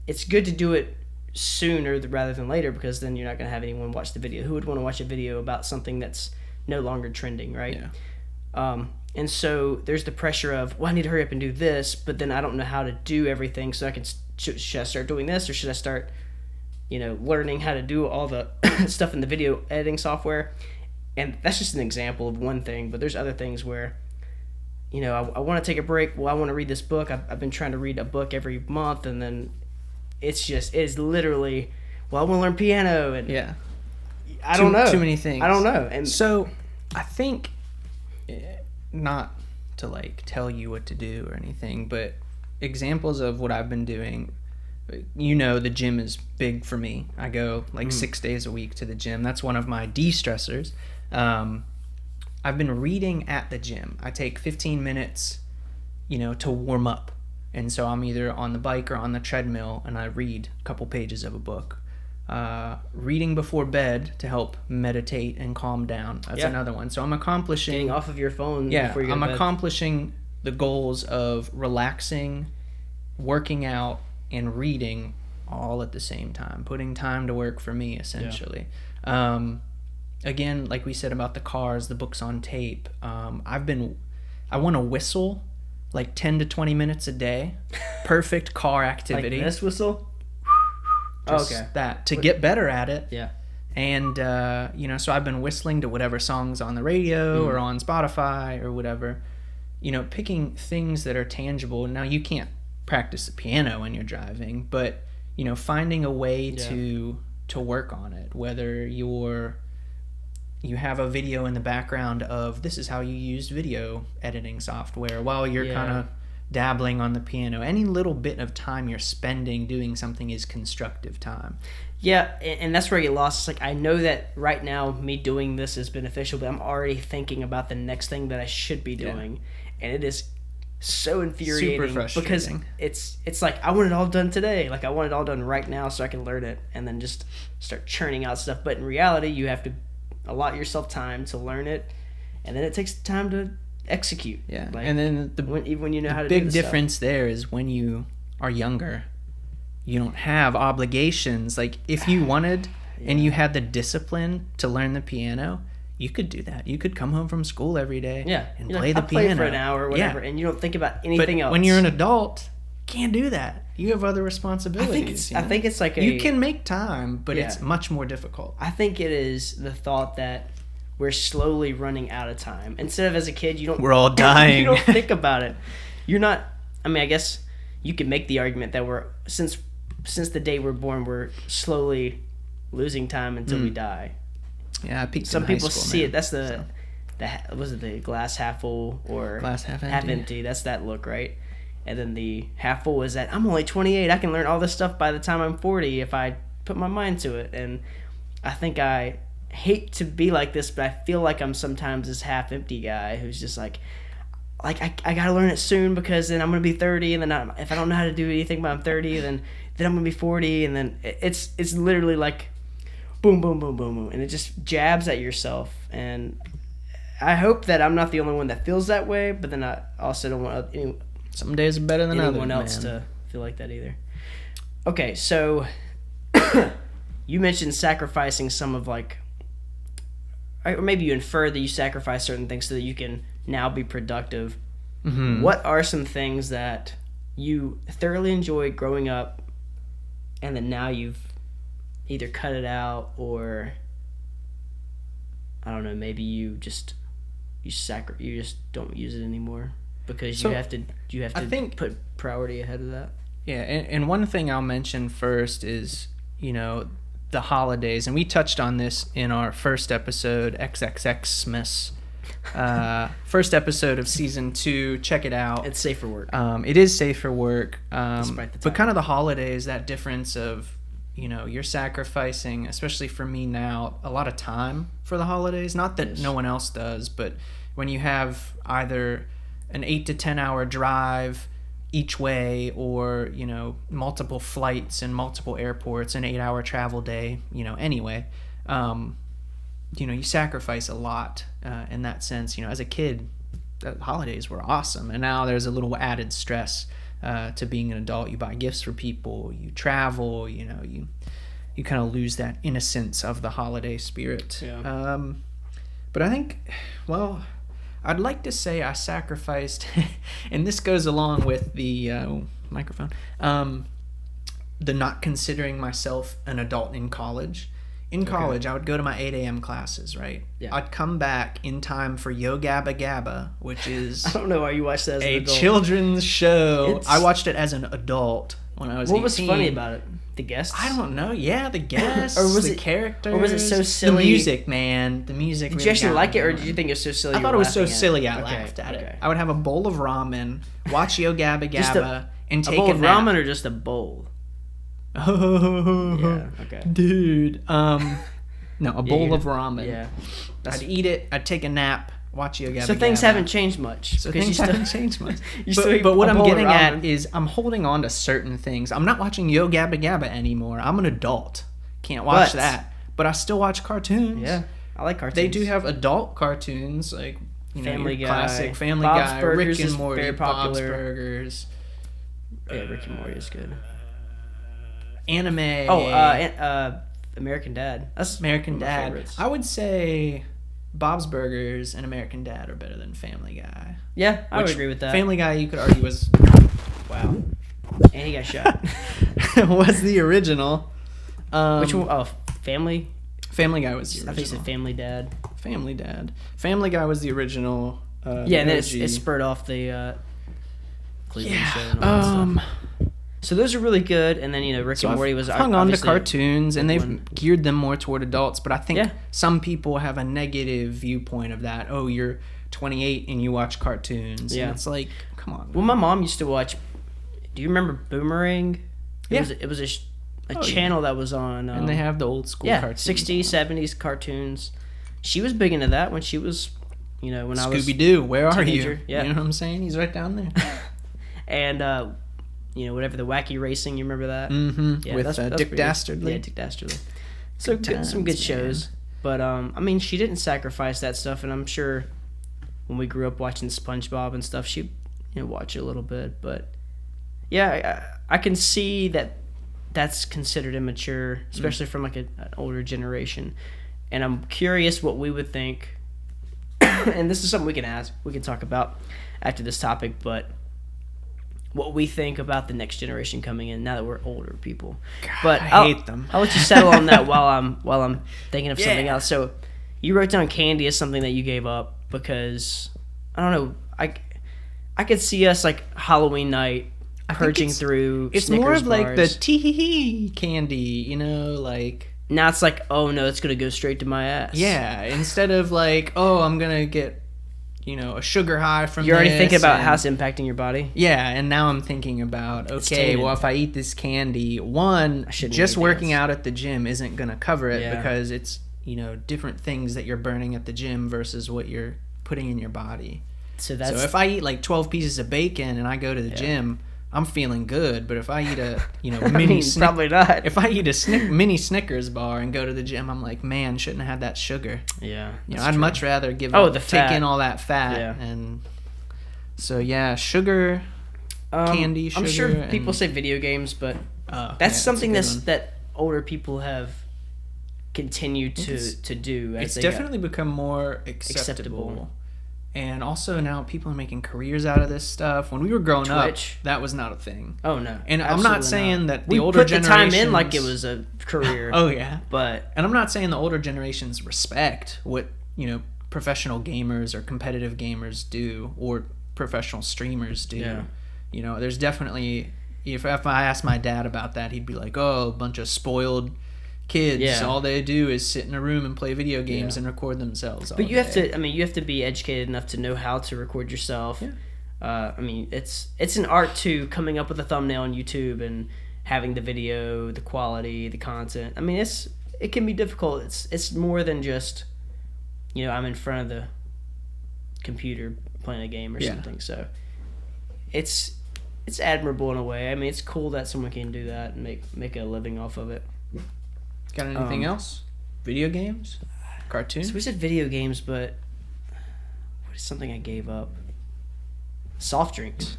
It's good to do it sooner rather than later, because then you're not going to have anyone watch the video. Who would want to watch a video about something that's no longer trending, right? Yeah. And so there's the pressure of, well, I need to hurry up and do this, but then I don't know how to do everything, so I can should I start doing this, or should I start, learning how to do all the stuff in the video editing software? And that's just an example of one thing, but there's other things where, I want to take a break. Well, I want to read this book. I've been trying to read a book every month, and then it is literally, well, I want to learn piano, and Yeah. I don't know. Too many things. I don't know. And so I think, not to tell you what to do or anything, but examples of what I've been doing. The gym is big for me. I go 6 days a week to the gym. That's one of my de-stressors. I've been reading at the gym. I take 15 minutes, to warm up. And so I'm either on the bike or on the treadmill, and I read a couple pages of a book. Reading before bed to help meditate and calm down. That's another one. So I'm accomplishing... Getting off of your phone Yeah, before you go to I'm bed. accomplishing the goals of relaxing, working out, and reading all at the same time. Putting time to work for me, essentially. Yeah. Again, like we said about the cars, the books on tape, I want to whistle 10 to 20 minutes a day. Perfect car activity. Like this whistle? Just that. To get better at it. Yeah. And, so I've been whistling to whatever songs on the radio or on Spotify or whatever. Picking things that are tangible. Now, you can't practice the piano when you're driving, but, finding a way to work on it. Whether you have a video in the background of this is how you use video editing software while you're kind of dabbling on the piano. Any little bit of time you're spending doing something is constructive time. Yeah, and that's where I get lost. It's I know that right now me doing this is beneficial, but I'm already thinking about the next thing that I should be doing. And it is so infuriating. Super frustrating. Because it's I want it all done today. I want it all done right now so I can learn it and then just start churning out stuff. But in reality, you have to allot yourself time to learn it, and then it takes time to execute. Yeah, and then even when you know how to do the the big difference stuff. there is when you are younger, you don't have obligations. If you wanted and you had the discipline to learn the piano, you could do that. You could come home from school every day and play the piano. Play for an hour or whatever, and you don't think about anything else. When you're an adult, you can't do that. You have other responsibilities. I think it's you can make time, but it's much more difficult. I think it is the thought that we're slowly running out of time. Instead of as a kid, we're all dying. You don't think about it. You're not. I mean, I guess you could make the argument that since the day we're born, we're slowly losing time until we die. Yeah, I peaked Some in high people school, see man. it. That's was it the glass half full or glass half empty? Half empty. That's that look, right? And then the half full is that I'm only 28. I can learn all this stuff by the time I'm 40 if I put my mind to it. And I think I hate to be like this, but I feel like I'm sometimes this half empty guy who's just I gotta learn it soon because then I'm gonna be 30, and then if I don't know how to do anything by I'm 30, then I'm gonna be 40, and then it's literally boom, boom, boom, boom, boom, and it just jabs at yourself. And I hope that I'm not the only one that feels that way, but then I also don't want some days are better than anyone others, else man. to feel like that either. Okay, so you mentioned sacrificing some of or maybe you infer that you sacrifice certain things so that you can now be productive. Mm-hmm. What are some things that you thoroughly enjoyed growing up and then now you've either cut it out or I don't know, maybe you just don't use it anymore because you have to I think, put priority ahead of that? Yeah, and one thing I'll mention first is, the holidays, and we touched on this in our first episode, XXXmas. First episode of season 2. Check it out. It's safe for work. It is safe for work. Despite the time. But kind of the holidays, that difference of, you're sacrificing, especially for me now, a lot of time for the holidays. Not that no one else does, but when you have either an 8 to 10 hour drive each way or, multiple flights and multiple airports, an 8-hour travel day, anyway, you sacrifice a lot in that sense. As a kid, the holidays were awesome, and now there's a little added stress to being an adult. You buy gifts for people, you travel, you know, you kind of lose that innocence of the holiday spirit. Yeah. But I think, well, I'd like to say I sacrificed, and this goes along with the microphone, the not considering myself an adult in college. In college, I would go to my 8 a.m. classes, right? Yeah. I'd come back in time for Yo Gabba Gabba, which is I don't know why you watched that as an a adult. children's show. It's- I watched it as an adult when I was 18. What was funny about it? The guests? I don't know. Yeah, the guests, Or was the it- characters. or was it so silly? The music, man. The music. Did really you actually got like me it, or going. did you think it was so silly? I you thought were it was so laughing at silly I Okay, laughed at okay. it. I would have a bowl of ramen, watch Yo Gabba Just Gabba, and A take bowl a of nap. ramen or just a bowl? Oh, Yeah, okay. dude. No, a bowl Yeah, of ramen. Yeah. I'd eat it. I'd take a nap. Watch Yo Gabba So things Gabba. haven't changed much. So 'cause things you still- haven't changed much. you still eat but what a I'm bowl of getting at ramen. is I'm holding on to certain things. I'm not watching Yo Gabba Gabba anymore. I'm an adult. Can't watch But- that. But I still watch cartoons. Yeah, I like cartoons. They do have adult cartoons like Family your Guy. classic Family Bob's Guy, Burgers Rick is and Morty, very Bob's popular. Burgers, Yeah, Rick and Morty is good. anime. American Dad. That's American one of my Dad. favorites. I would say Bob's Burgers and American Dad are better than Family Guy. Yeah, I would Which agree with that. Family Guy, you could argue, was Wow. And he got shot. was the original. Which one? Oh, Family. Family Guy was the I think it's original. Family Dad. Family Dad. Family Guy was the original. Yeah, and then OG. it spurred off the Cleveland show. Yeah. And all that stuff. So those are really good, and then Rick So and Morty was I've hung on to obviously- cartoons, and they've one. geared them more toward adults. But I think Yeah. some people have a negative viewpoint of that. Oh, you're 28 and you watch cartoons. Yeah. And it's like, come on. Well, my mom used to watch. Do you remember Boomerang? Yeah. It was a Oh, yeah. channel that was on. And they have the old school yeah, cartoons. 60s, 70s cartoons. She was big into that when she was, when I was Scooby Doo, where are you? teenager, yeah. You know what I'm saying? He's right down there. and whatever the Wacky Racing. You remember that? Mm-hmm. Yeah, With that's Dick pretty good. Dastardly. Yeah, Dick Dastardly. So Good some good times, shows, but I mean, she didn't sacrifice that stuff, and I'm sure when we grew up watching SpongeBob and stuff, she watch it a little bit, but yeah, I can see that that's considered immature, especially from like an older generation, and I'm curious what we would think. And this is something we can talk about after this topic, but what we think about the next generation coming in now that we're older people. But I I'll hate them. I'll let you settle on that while I'm thinking of something Yeah. else. So you wrote down candy as something that you gave up because I don't know, I could see us like Halloween night think purging it's- through It's Snickers more of like the bars. tee-hee-hee candy, like... Now it's like, oh no, it's gonna go straight to my ass. Yeah, instead of like, oh, I'm going to get, a sugar high from You're already this thinking about and- how it's impacting your body. Yeah, and now I'm thinking about, okay, tainted. well, if I eat this candy, one, I shouldn't just eat working this. out at the gym isn't going to cover it Yeah. because it's, different things that you're burning at the gym versus what you're putting in your body. So that's So if I eat like 12 pieces of bacon and I go to the gym, I'm feeling good. But if I eat a, I mini mean, probably not. if I eat a mini Snickers bar and go to the gym, I'm like, man, shouldn't have had that sugar. Yeah. I'd much rather give Oh, up, the take fat. in all that fat. Yeah. And so, yeah, sugar, candy, I'm sugar. sure people and- say video games, but Oh, that's yeah, something a good one. that older people have continued It's- to do. As It's they definitely become more acceptable. And also now people are making careers out of this stuff. When we were growing Twitch. up, that was not a thing. Oh no! And I'm absolutely not saying that the we older put the time in like it generations- was a career. Oh yeah. but And I'm not saying the older generations respect what, professional gamers or competitive gamers do or professional streamers do. Yeah. There's definitely, if I asked my dad about that, he'd be like, oh, a bunch of spoiled kids. Yeah. All they do is sit in a room and play video games Yeah. and record themselves. but all you have day. to. I mean, you have to be educated enough to know how to record yourself. Yeah. I mean, it's an art to coming up with a thumbnail on YouTube and having the video, the quality, the content. I mean, it can be difficult. It's more than just, I'm in front of the computer playing a game or Yeah. something. So it's admirable in a way. I mean, it's cool that someone can do that and make a living off of it. Got anything else? Video games? Cartoons? So we said video games, but what is something I gave up? Soft drinks.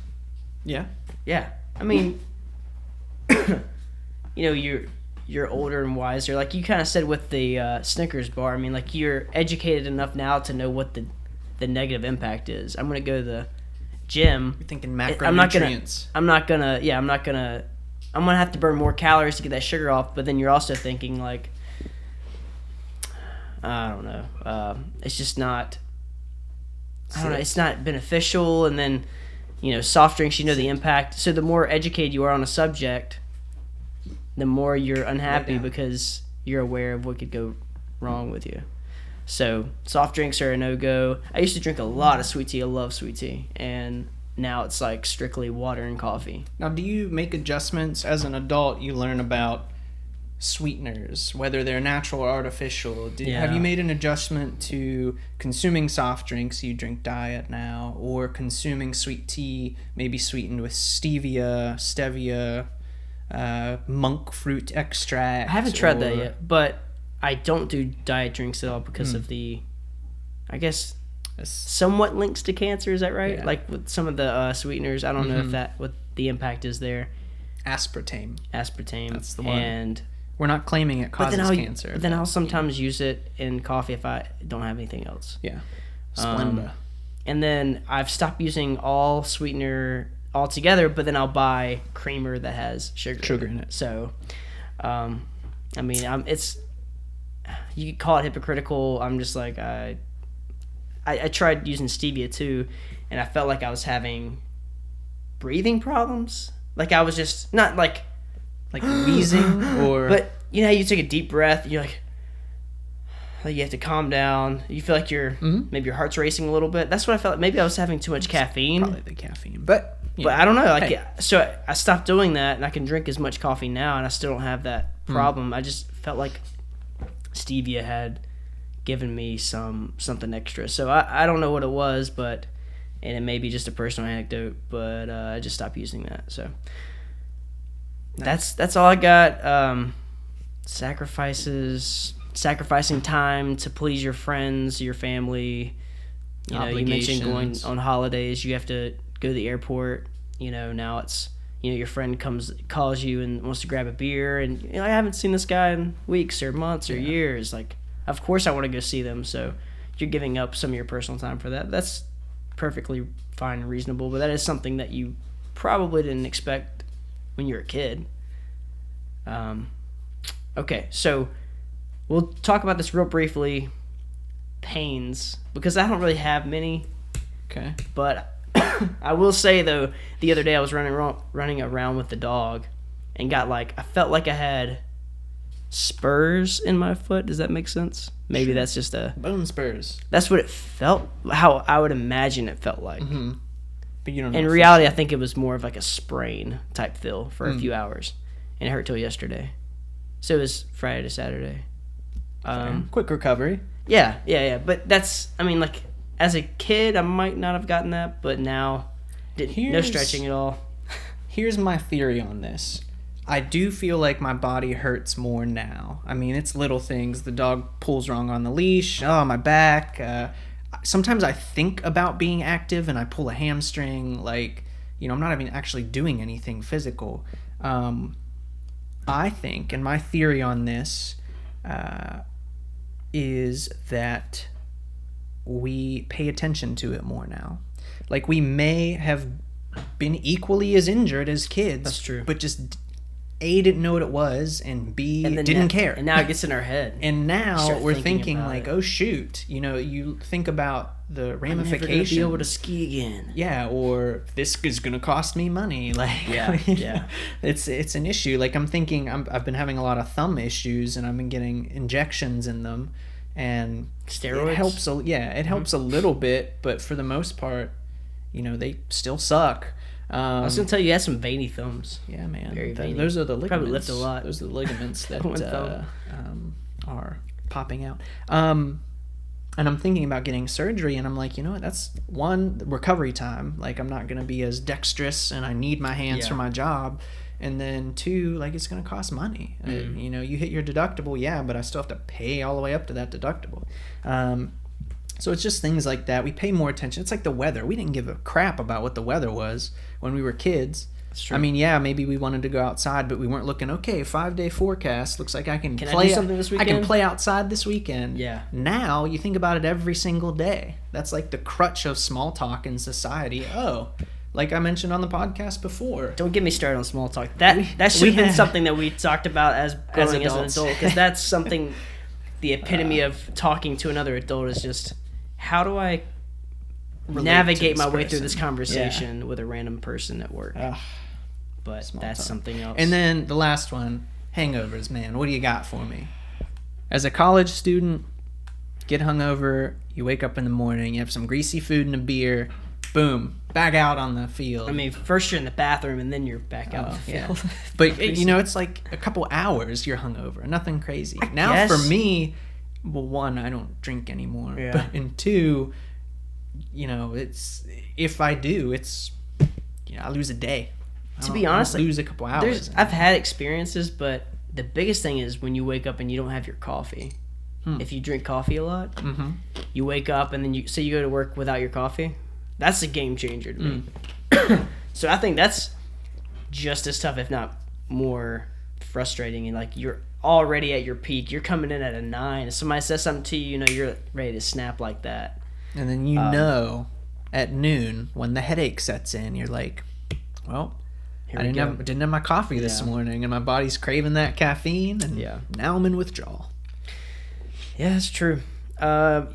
Yeah. Yeah. I mean, you're older and wiser. Like you kind of said with the Snickers bar. I mean, like you're educated enough now to know what the negative impact is. I'm gonna go to the gym. You're thinking macronutrients. I'm gonna have to burn more calories to get that sugar off. But then you're also thinking like, I don't know. It's just not. I don't know. It's not beneficial. And then, soft drinks. The impact. So the more educated you are on a subject, the more you're unhappy because you're aware of what could go wrong with you. So soft drinks are a no-go. I used to drink a lot of sweet tea. I love sweet tea. And now it's like strictly water and coffee. Now, do you make adjustments as an adult? You learn about sweeteners, whether they're natural or artificial. Have you made an adjustment to consuming soft drinks? You drink diet now, or consuming sweet tea, maybe sweetened with stevia, monk fruit extract. I haven't tried that yet, but I don't do diet drinks at all because of the, I guess, somewhat links to cancer. Is that right? Yeah. Like with some of the sweeteners, I don't know if what the impact is there. Aspartame. That's the one. And we're not claiming it causes cancer. But then I'll sometimes use it in coffee if I don't have anything else. Yeah. Splenda. And then I've stopped using all sweetener altogether, but then I'll buy creamer that has sugar in it. So, I mean, you could call it hypocritical. I'm just like, I tried using stevia too, and I felt like I was having breathing problems. Like I was just not like wheezing or... But you take a deep breath, you're like you have to calm down. You feel like maybe your heart's racing a little bit. That's what I felt like. Maybe I was having too much caffeine. Probably the caffeine. But I don't know. So I stopped doing that, and I can drink as much coffee now, and I still don't have that problem. I just felt like stevia had given me something extra. So I don't know what it was, and it may be just a personal anecdote, but I just stopped using that. So that's all I got. Sacrificing time to please your friends, your family. You mentioned going on holidays. You have to go to the airport. Now it's your friend calls you and wants to grab a beer, and I haven't seen this guy in weeks or months or years. Like, of course I want to go see them. So you're giving up some of your personal time for that. That's perfectly fine and reasonable, but that is something that you probably didn't expect when you were a kid. Okay, so we'll talk about this real briefly. Pains, because I don't really have many. Okay. But I will say though, the other day I was running around with the dog, and I felt like I had spurs in my foot. Does that make sense? Maybe that's just bone spurs. That's what it felt. How I would imagine it felt like. Mm-hmm. But you don't know. In reality, I think it was more of like a sprain type feel for a few hours, and it hurt till yesterday. So it was Friday to Saturday. Quick recovery. Yeah. But that's, as a kid, I might not have gotten that, but now, no stretching at all. Here's my theory on this. I do feel like my body hurts more now. It's little things. The dog pulls wrong on the leash. Oh, my back. Sometimes I think about being active and I pull a hamstring. I'm not even actually doing anything physical. I think, and my theory on this is that we pay attention to it more now. Like, we may have been equally as injured as kids. That's true. But just A, didn't know what it was, and B, didn't care. And now it gets in our head. And now we're thinking oh shoot, you think about the ramifications. I'm never gonna be able to ski again. Yeah, or this is gonna cost me money. Yeah. It's an issue. I'm thinking I've been having a lot of thumb issues, and I've been getting injections in them, and steroids. It helps a little bit, but for the most part, they still suck. I was gonna tell you had some veiny thumbs. Yeah, man. Very veiny. Those are the ligaments. Probably lift a lot. Those are the ligaments that are popping out. And I'm thinking about getting surgery, and I'm like, what? That's one, recovery time. I'm not gonna be as dexterous, and I need my hands for my job. And then two, it's gonna cost money. You hit your deductible, but I still have to pay all the way up to that deductible. So it's just things like that. We pay more attention. It's like the weather. We didn't give a crap about what the weather was when we were kids. That's true. I mean, yeah, maybe we wanted to go outside, but we weren't looking, okay, 5-day forecast. Looks like I can Can I play do something this I can weekend? play outside this weekend. Yeah. Now you think about it every single day. That's like the crutch of small talk in society. Oh, like I mentioned on the podcast before. Don't get me started on small talk. That should have been something that we talked about as growing as an adults. adult, because that's something. The epitome of talking to another adult is just, how do I navigate my way through this conversation with a random person at work? But Small that's talk. something else. And then the last one, hangovers, man. What do you got for me? As a college student, get hungover, you wake up in the morning, you have some greasy food and a beer, boom, back out on the field. I mean, first you're in the bathroom and then you're back out in the field. But, you know, it's like a couple hours you're hungover, nothing crazy. Now, for me, well, one, I don't drink anymore. Yeah. But, and two, you know, it's, if I do, it's, you know, I lose a day. To be honest, I lose a couple hours. I've had experiences, but the biggest thing is when you wake up and you don't have your coffee. If you drink coffee a lot, you wake up and then you go to work without your coffee. That's a game changer to me. So I think that's just as tough, if not more frustrating. And like, you're already at your peak. You're coming in at a 9. If somebody says something to you, you know you're ready to snap like that. And then you know, at noon when the headache sets in, you're like, well, I didn't have my coffee this morning, and my body's craving that caffeine, and now I'm in withdrawal. Yeah, that's true. I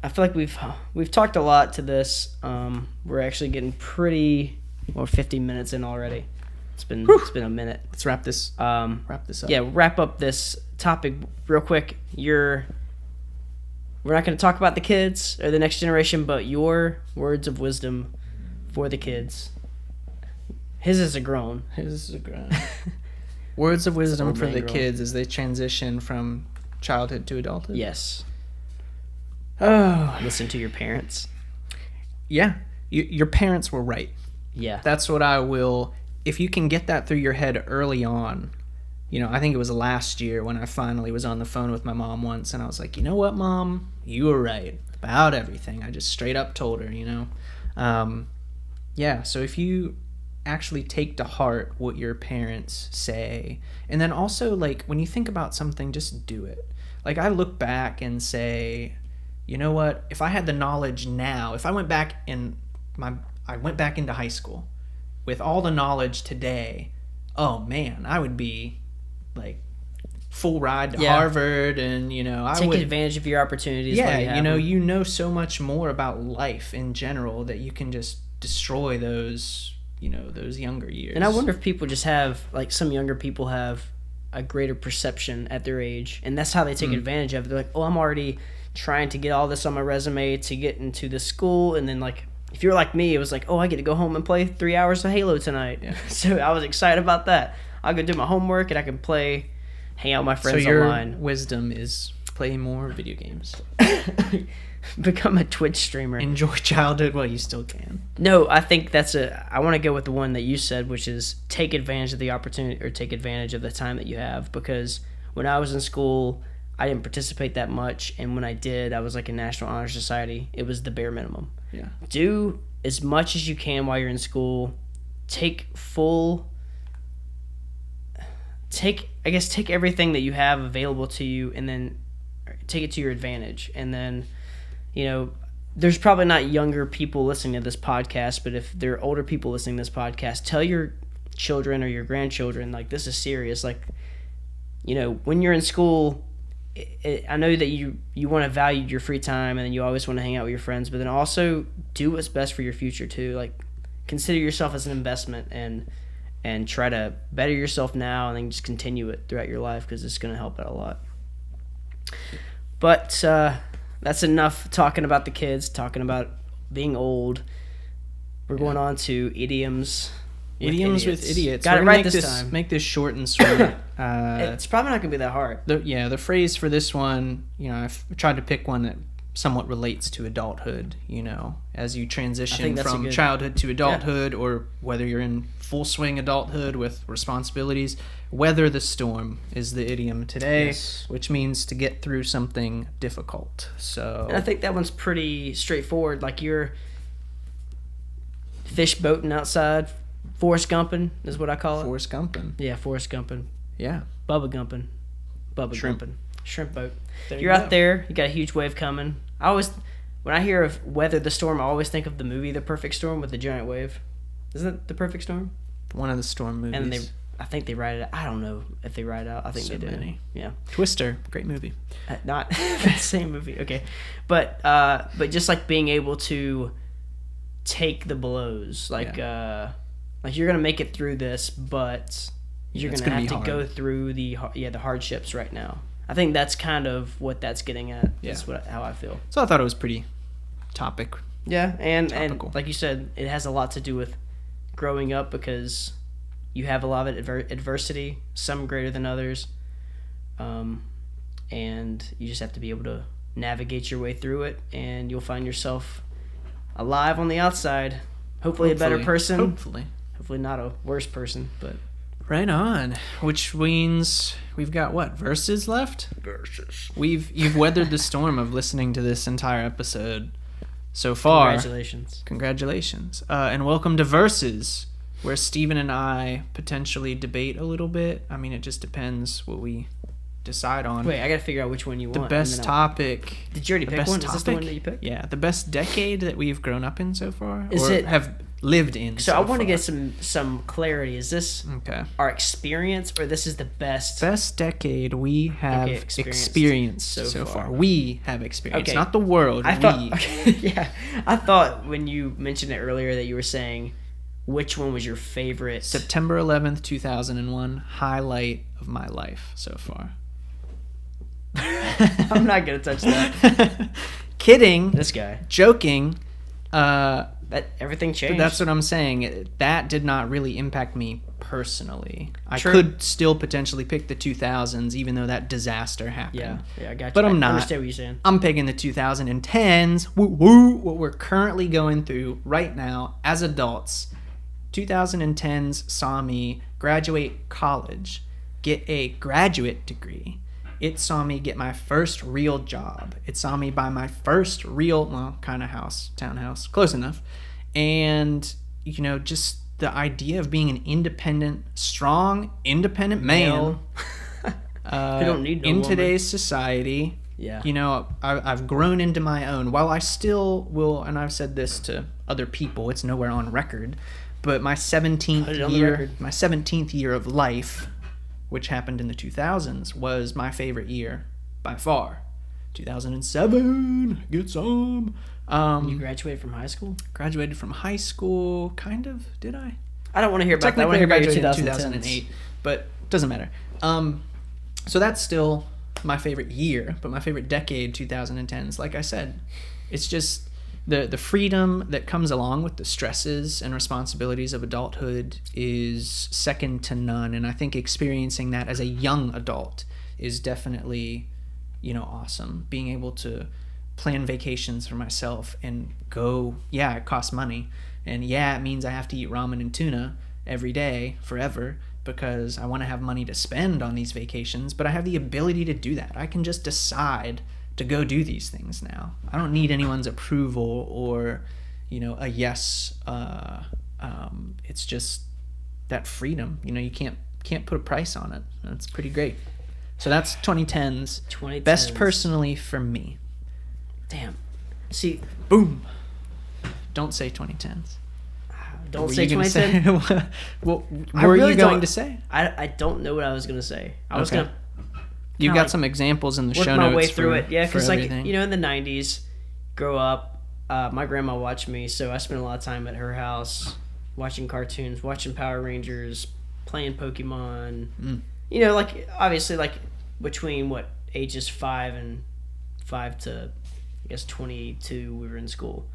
feel like we've talked a lot to this. We're actually getting pretty 50 minutes in already. It's been a minute. Let's wrap this up. Yeah, wrap up this topic real quick. We're not going to talk about the kids or the next generation, but your words of wisdom for the kids. His is a groan. Words of wisdom for the groan. kids as they transition from childhood to adulthood. Yes. Oh, listen to your parents. Yeah, your parents were right. Yeah. That's what I will. If you can get that through your head early on, you know, I think it was last year when I finally was on the phone with my mom once, and I was like, you know what, Mom, you were right about everything. I just straight up told her, you know. Yeah. So if you actually take to heart what your parents say, and then also, like, when you think about something, just do it. Like, I look back and say, you know what, if I had the knowledge now, if I went back into high school with all the knowledge today, oh man, I would be like full ride to Harvard, and you know, I would take advantage of your opportunities. Yeah, you know so much more about life in general that you can just destroy those younger years. And I wonder if people just have, like, some younger people have a greater perception at their age, and that's how they take advantage of it. They're like, oh, I'm already trying to get all this on my resume to get into the school, and then, like, if you're like me, it was like, oh, I get to go home and play 3 hours of Halo tonight. Yeah. So I was excited about that. I could do my homework, and I can hang out with my friends online. So your wisdom is play more video games. Become a Twitch streamer. Enjoy childhood while you still can. No, I think I want to go with the one that you said, which is take advantage of the opportunity, or take advantage of the time that you have. Because when I was in school, I didn't participate that much, and when I did, I was like in National Honor Society. It was the bare minimum. Yeah. Do as much as you can while you're in school. Take everything that you have available to you, and then take it to your advantage. And then, you know, there's probably not younger people listening to this podcast, but if there are older people listening to this podcast, tell your children or your grandchildren, like, this is serious. Like, you know, when you're in school, I know that you want to value your free time, and then you always want to hang out with your friends, but then also do what's best for your future too. Like, consider yourself as an investment, and try to better yourself now, and then just continue it throughout your life, because it's going to help out a lot. But that's enough talking about the kids, talking about being old. We're going on to idioms. Idioms with idiots. Got it right this time. Make this short and sweet. It's probably not going to be that hard. The phrase for this one, you know, I've tried to pick one that somewhat relates to adulthood, you know, as you transition from childhood to adulthood, or whether you're in full swing adulthood with responsibilities. Weather the storm is the idiom today, which means to get through something difficult. So, and I think that one's pretty straightforward. Like, you're fish boating outside Forrest Gumpin' is what I call it. Forrest Gumpin'. Yeah, Forrest Gumpin'. Yeah. Bubba Gumpin'. Bubba Shrimp. Gumpin'. Shrimp boat. There You're you out go. there. You got a huge wave coming. When I hear of Weather the Storm, I always think of the movie The Perfect Storm with the giant wave. Isn't it The Perfect Storm? One of the Storm movies. And I think they write it out. I don't know if they write it out. I think So they do. many. Yeah. Twister, great movie. Not the same movie. Okay. But just like being able to take the blows. Like you're going to make it through this, but you're going to have to go through the hardships right now. I think that's kind of what that's getting at. Yeah. That's how I feel. So I thought it was pretty topical. Yeah, and like you said, it has a lot to do with growing up because you have a lot of adversity, some greater than others, and you just have to be able to navigate your way through it, and you'll find yourself alive on the outside. Hopefully a better person. Hopefully not a worse person, but... Right on. Which means we've got what, verses left? Verses. You've weathered the storm of listening to this entire episode so far. Congratulations. And welcome to Verses, where Steven and I potentially debate a little bit. I mean, it just depends what we decide on. Wait, I gotta figure out which one you want. The best topic. Did you already pick one? Is this the one that you picked? Yeah, the best decade that we've grown up in so far. Have lived in. So I want to get some clarity. Is this our experience, or this is the best decade we have experienced so far? We have experienced, not the world. I thought when you mentioned it earlier that you were saying which one was your favorite. September 11th, 2001, highlight of my life so far. I'm not gonna touch that. Kidding. This guy. Joking. That everything changed. That's what I'm saying. That did not really impact me personally. I could still potentially pick the 2000s, even though that disaster happened. Yeah, I got you. But I'm not. I understand what you're saying. I'm picking the 2010s. What we're currently going through right now as adults. 2010s saw me graduate college, get a graduate degree. It saw me get my first real job. It saw me buy my first real, kind of house, townhouse, close enough. And, just the idea of being an strong, independent man you don't need no in woman. Today's society. Yeah. I've grown into my own. While I still will, and I've said this to other people, it's nowhere on record, but my 17th year of life, which happened in the 2000s, was my favorite year by far. 2007, get some. You graduated from high school? Graduated from high school, kind of, did I? I don't want to hear about that. I want to hear about your 2008, but it doesn't matter. So that's still my favorite year, but my favorite decade, 2010s. Like I said, it's just the freedom that comes along with the stresses and responsibilities of adulthood is second to none, and I think experiencing that as a young adult is definitely, awesome. Being able to plan vacations for myself and go, it costs money, and it means I have to eat ramen and tuna every day forever because I want to have money to spend on these vacations, but I have the ability to do that. I can just decide to go do these things now. I don't need anyone's approval or, a yes. It's just that freedom. You can't put a price on it. That's pretty great. So that's 2010s. Best personally for me. Damn. See, boom. Don't say 2010s. Don't say 2010. What were you going to say? I don't know what I was going to say. I was going to... You've got some examples in the show notes. Work my way through it. Yeah, because in the 90s, grow up, my grandma watched me, so I spent a lot of time at her house watching cartoons, watching Power Rangers, playing Pokemon. Obviously, between ages 5 to, I guess, 22, we were in school.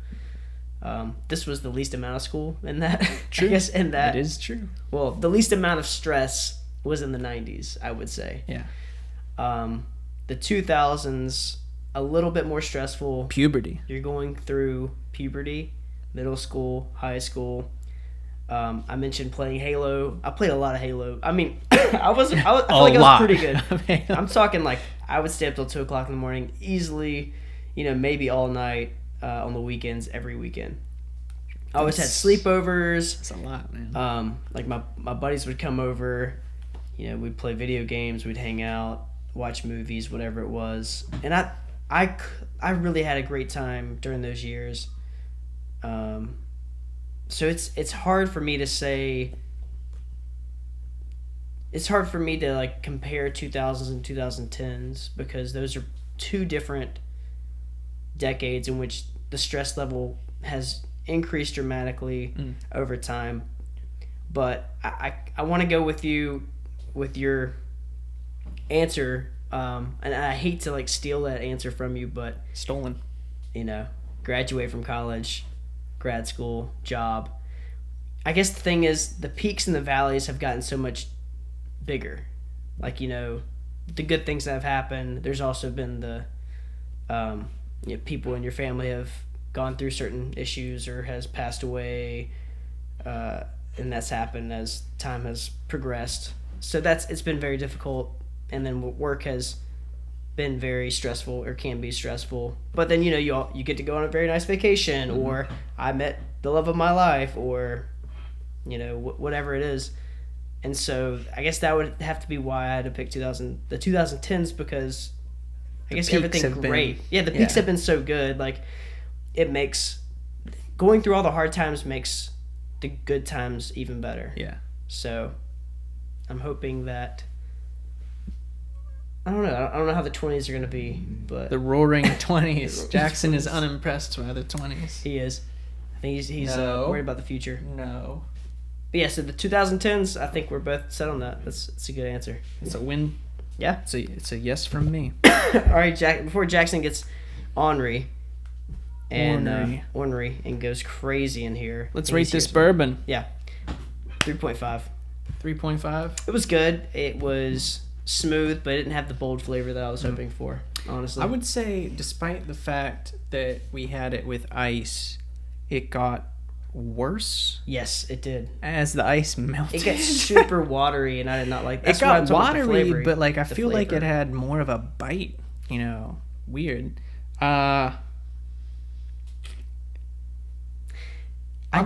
This was the least amount of school in that. True. I guess in that. It is true. Well, the least amount of stress was in the 90s, I would say. Yeah. The 2000s, a little bit more stressful. Puberty. You're going through puberty, middle school, high school. I mentioned playing Halo. I played a lot of Halo. I mean, I feel like I was pretty good. I'm talking I would stay up till 2 o'clock in the morning easily, maybe all night on the weekends, every weekend. I always had sleepovers. That's a lot, man. Like my buddies would come over. We'd play video games. We'd hang out, watch movies, whatever it was. And I really had a great time during those years. So it's hard for me to say. It's hard for me to like compare 2000s and 2010s because those are two different decades in which the stress level has increased dramatically over time. But I want to go with you with your answer, and I hate to like steal that answer from you, but Stolen. Graduate from college, grad school, job. I guess the thing is the peaks and the valleys have gotten so much bigger. Like, the good things that have happened, there's also been the people in your family have gone through certain issues or has passed away, and that's happened as time has progressed. So it's been very difficult, and then work has been very stressful or can be stressful. But then you get to go on a very nice vacation, or I met the love of my life, or whatever it is. And so I guess that would have to be why I had to pick the 2010s, because I guess everything's great. The peaks have been so good. Like, it makes going through all the hard times makes the good times even better. Yeah. So I'm hoping that I don't know how the 20s are going to be, but the roaring 20s. Jackson is unimpressed by the 20s. He is. I think he's worried about the future. No. But yeah, so the 2010s, I think we're both set on that. That's a good answer. It's a win. Yeah. It's a yes from me. All right, Jack. Before Jackson gets ornery and goes crazy in here. Let's rate this bourbon. Yeah. 3.5. 3.5. It was good. It was smooth, but it didn't have the bold flavor that I was hoping for, honestly. I would say, despite the fact that we had it with ice, it got worse. Yes, it did. As the ice melted. It got super watery, and I did not like that. It got watery, but like I feel like it had more of a bite. Weird. I'll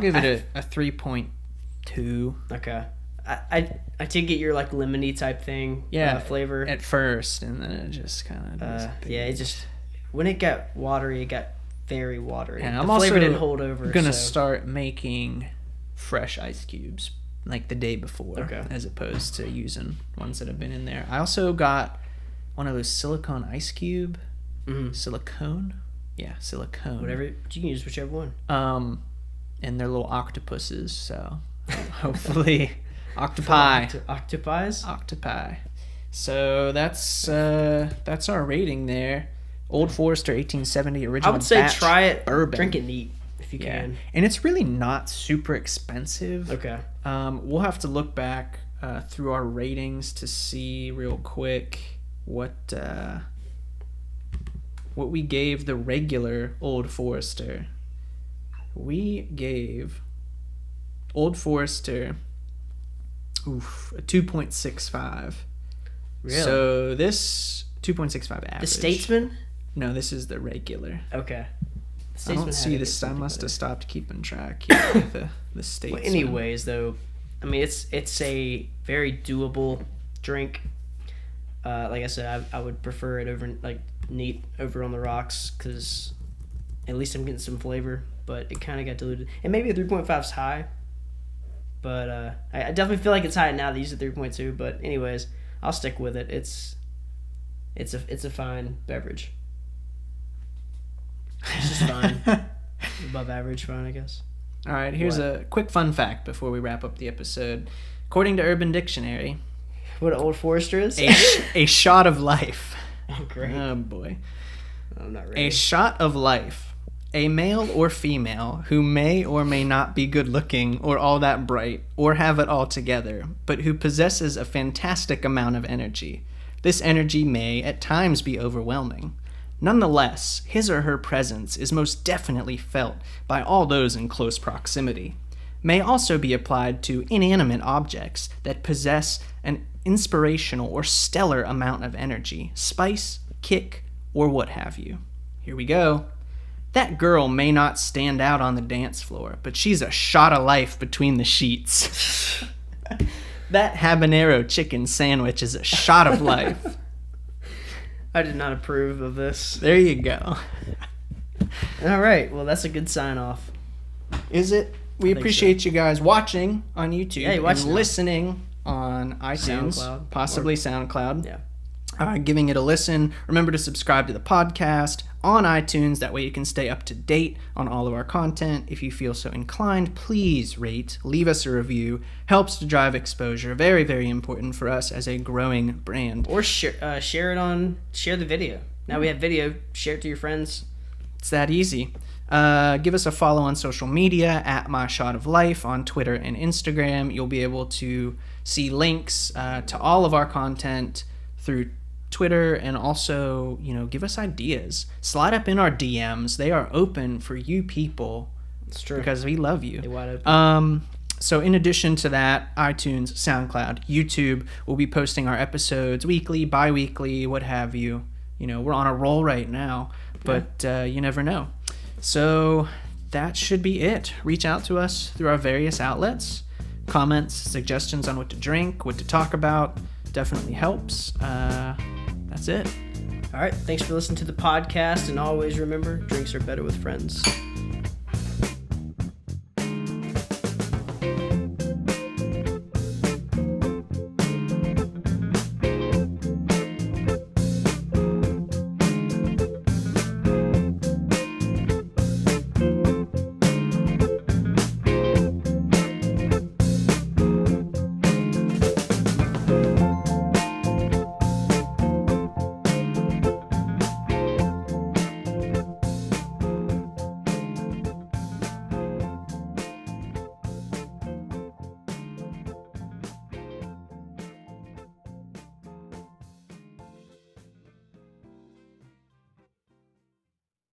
give it a 3.2. Okay. I did get your like lemony type thing. Flavor at first, and then it just kind of it just when it got watery, it got very watery. And the I'm flavor also didn't hold over. Gonna start making fresh ice cubes like the day before, as opposed to using ones that have been in there. I also got one of those silicone ice cube. Silicone. Whatever you can use, whichever one. And they're little octopuses, so hopefully octopi. Octopi. So that's our rating there. Old Forester 1870 original. I would say batch try it. Bourbon. Drink it neat if you can. And it's really not super expensive. Okay. We'll have to look back through our ratings to see real quick what we gave the regular Old Forester. We gave Old Forester a 2.65. Really? So this 2.65 average. The Statesman? No, this is the regular. Okay. I don't see this. I must have stopped keeping track here with the Statesman. Well, anyways, though, I mean, it's a very doable drink. Like I said, I would prefer it over like neat over on the rocks because at least I'm getting some flavor. But it kind of got diluted, and maybe a 3.5 is high. But I definitely feel like it's high now. They use a 3.2. But anyways, I'll stick with it. It's a fine beverage. It's just fine. Above average fine, I guess. All right, here's a quick fun fact before we wrap up the episode. According to Urban Dictionary, what Old Forester is? A shot of life. Oh, great. Oh, boy. I'm not ready. A shot of life. A male or female who may or may not be good looking or all that bright or have it all together, but who possesses a fantastic amount of energy. This energy may at times be overwhelming. Nonetheless, his or her presence is most definitely felt by all those in close proximity. May also be applied to inanimate objects that possess an inspirational or stellar amount of energy, spice, kick, or what have you. Here we go. That girl may not stand out on the dance floor, but she's a shot of life between the sheets. That habanero chicken sandwich is a shot of life. I did not approve of this. There you go. All right. Well, that's a good sign off. Is it? We appreciate you guys watching on YouTube and listening on iTunes, SoundCloud, possibly SoundCloud. Yeah. Giving it a listen. Remember to subscribe to the podcast on iTunes. That way you can stay up to date on all of our content. If you feel so inclined, please rate, leave us a review. Helps to drive exposure. Very, very important for us as a growing brand. Or share the video. Now we have video. Share it to your friends. It's that easy. Give us a follow on social media at My Shot of Life on Twitter and Instagram. You'll be able to see links to all of our content through Twitter, and also, give us ideas. Slide up in our DMs. They are open for you people. It's true. Because we love you. They wide open. So in addition to that, iTunes, SoundCloud, YouTube, we'll be posting our episodes weekly, bi-weekly, what have you. We're on a roll right now, but you never know. So that should be it. Reach out to us through our various outlets. Comments, suggestions on what to drink, what to talk about, definitely helps. That's it. All right. Thanks for listening to the podcast. And always remember, drinks are better with friends.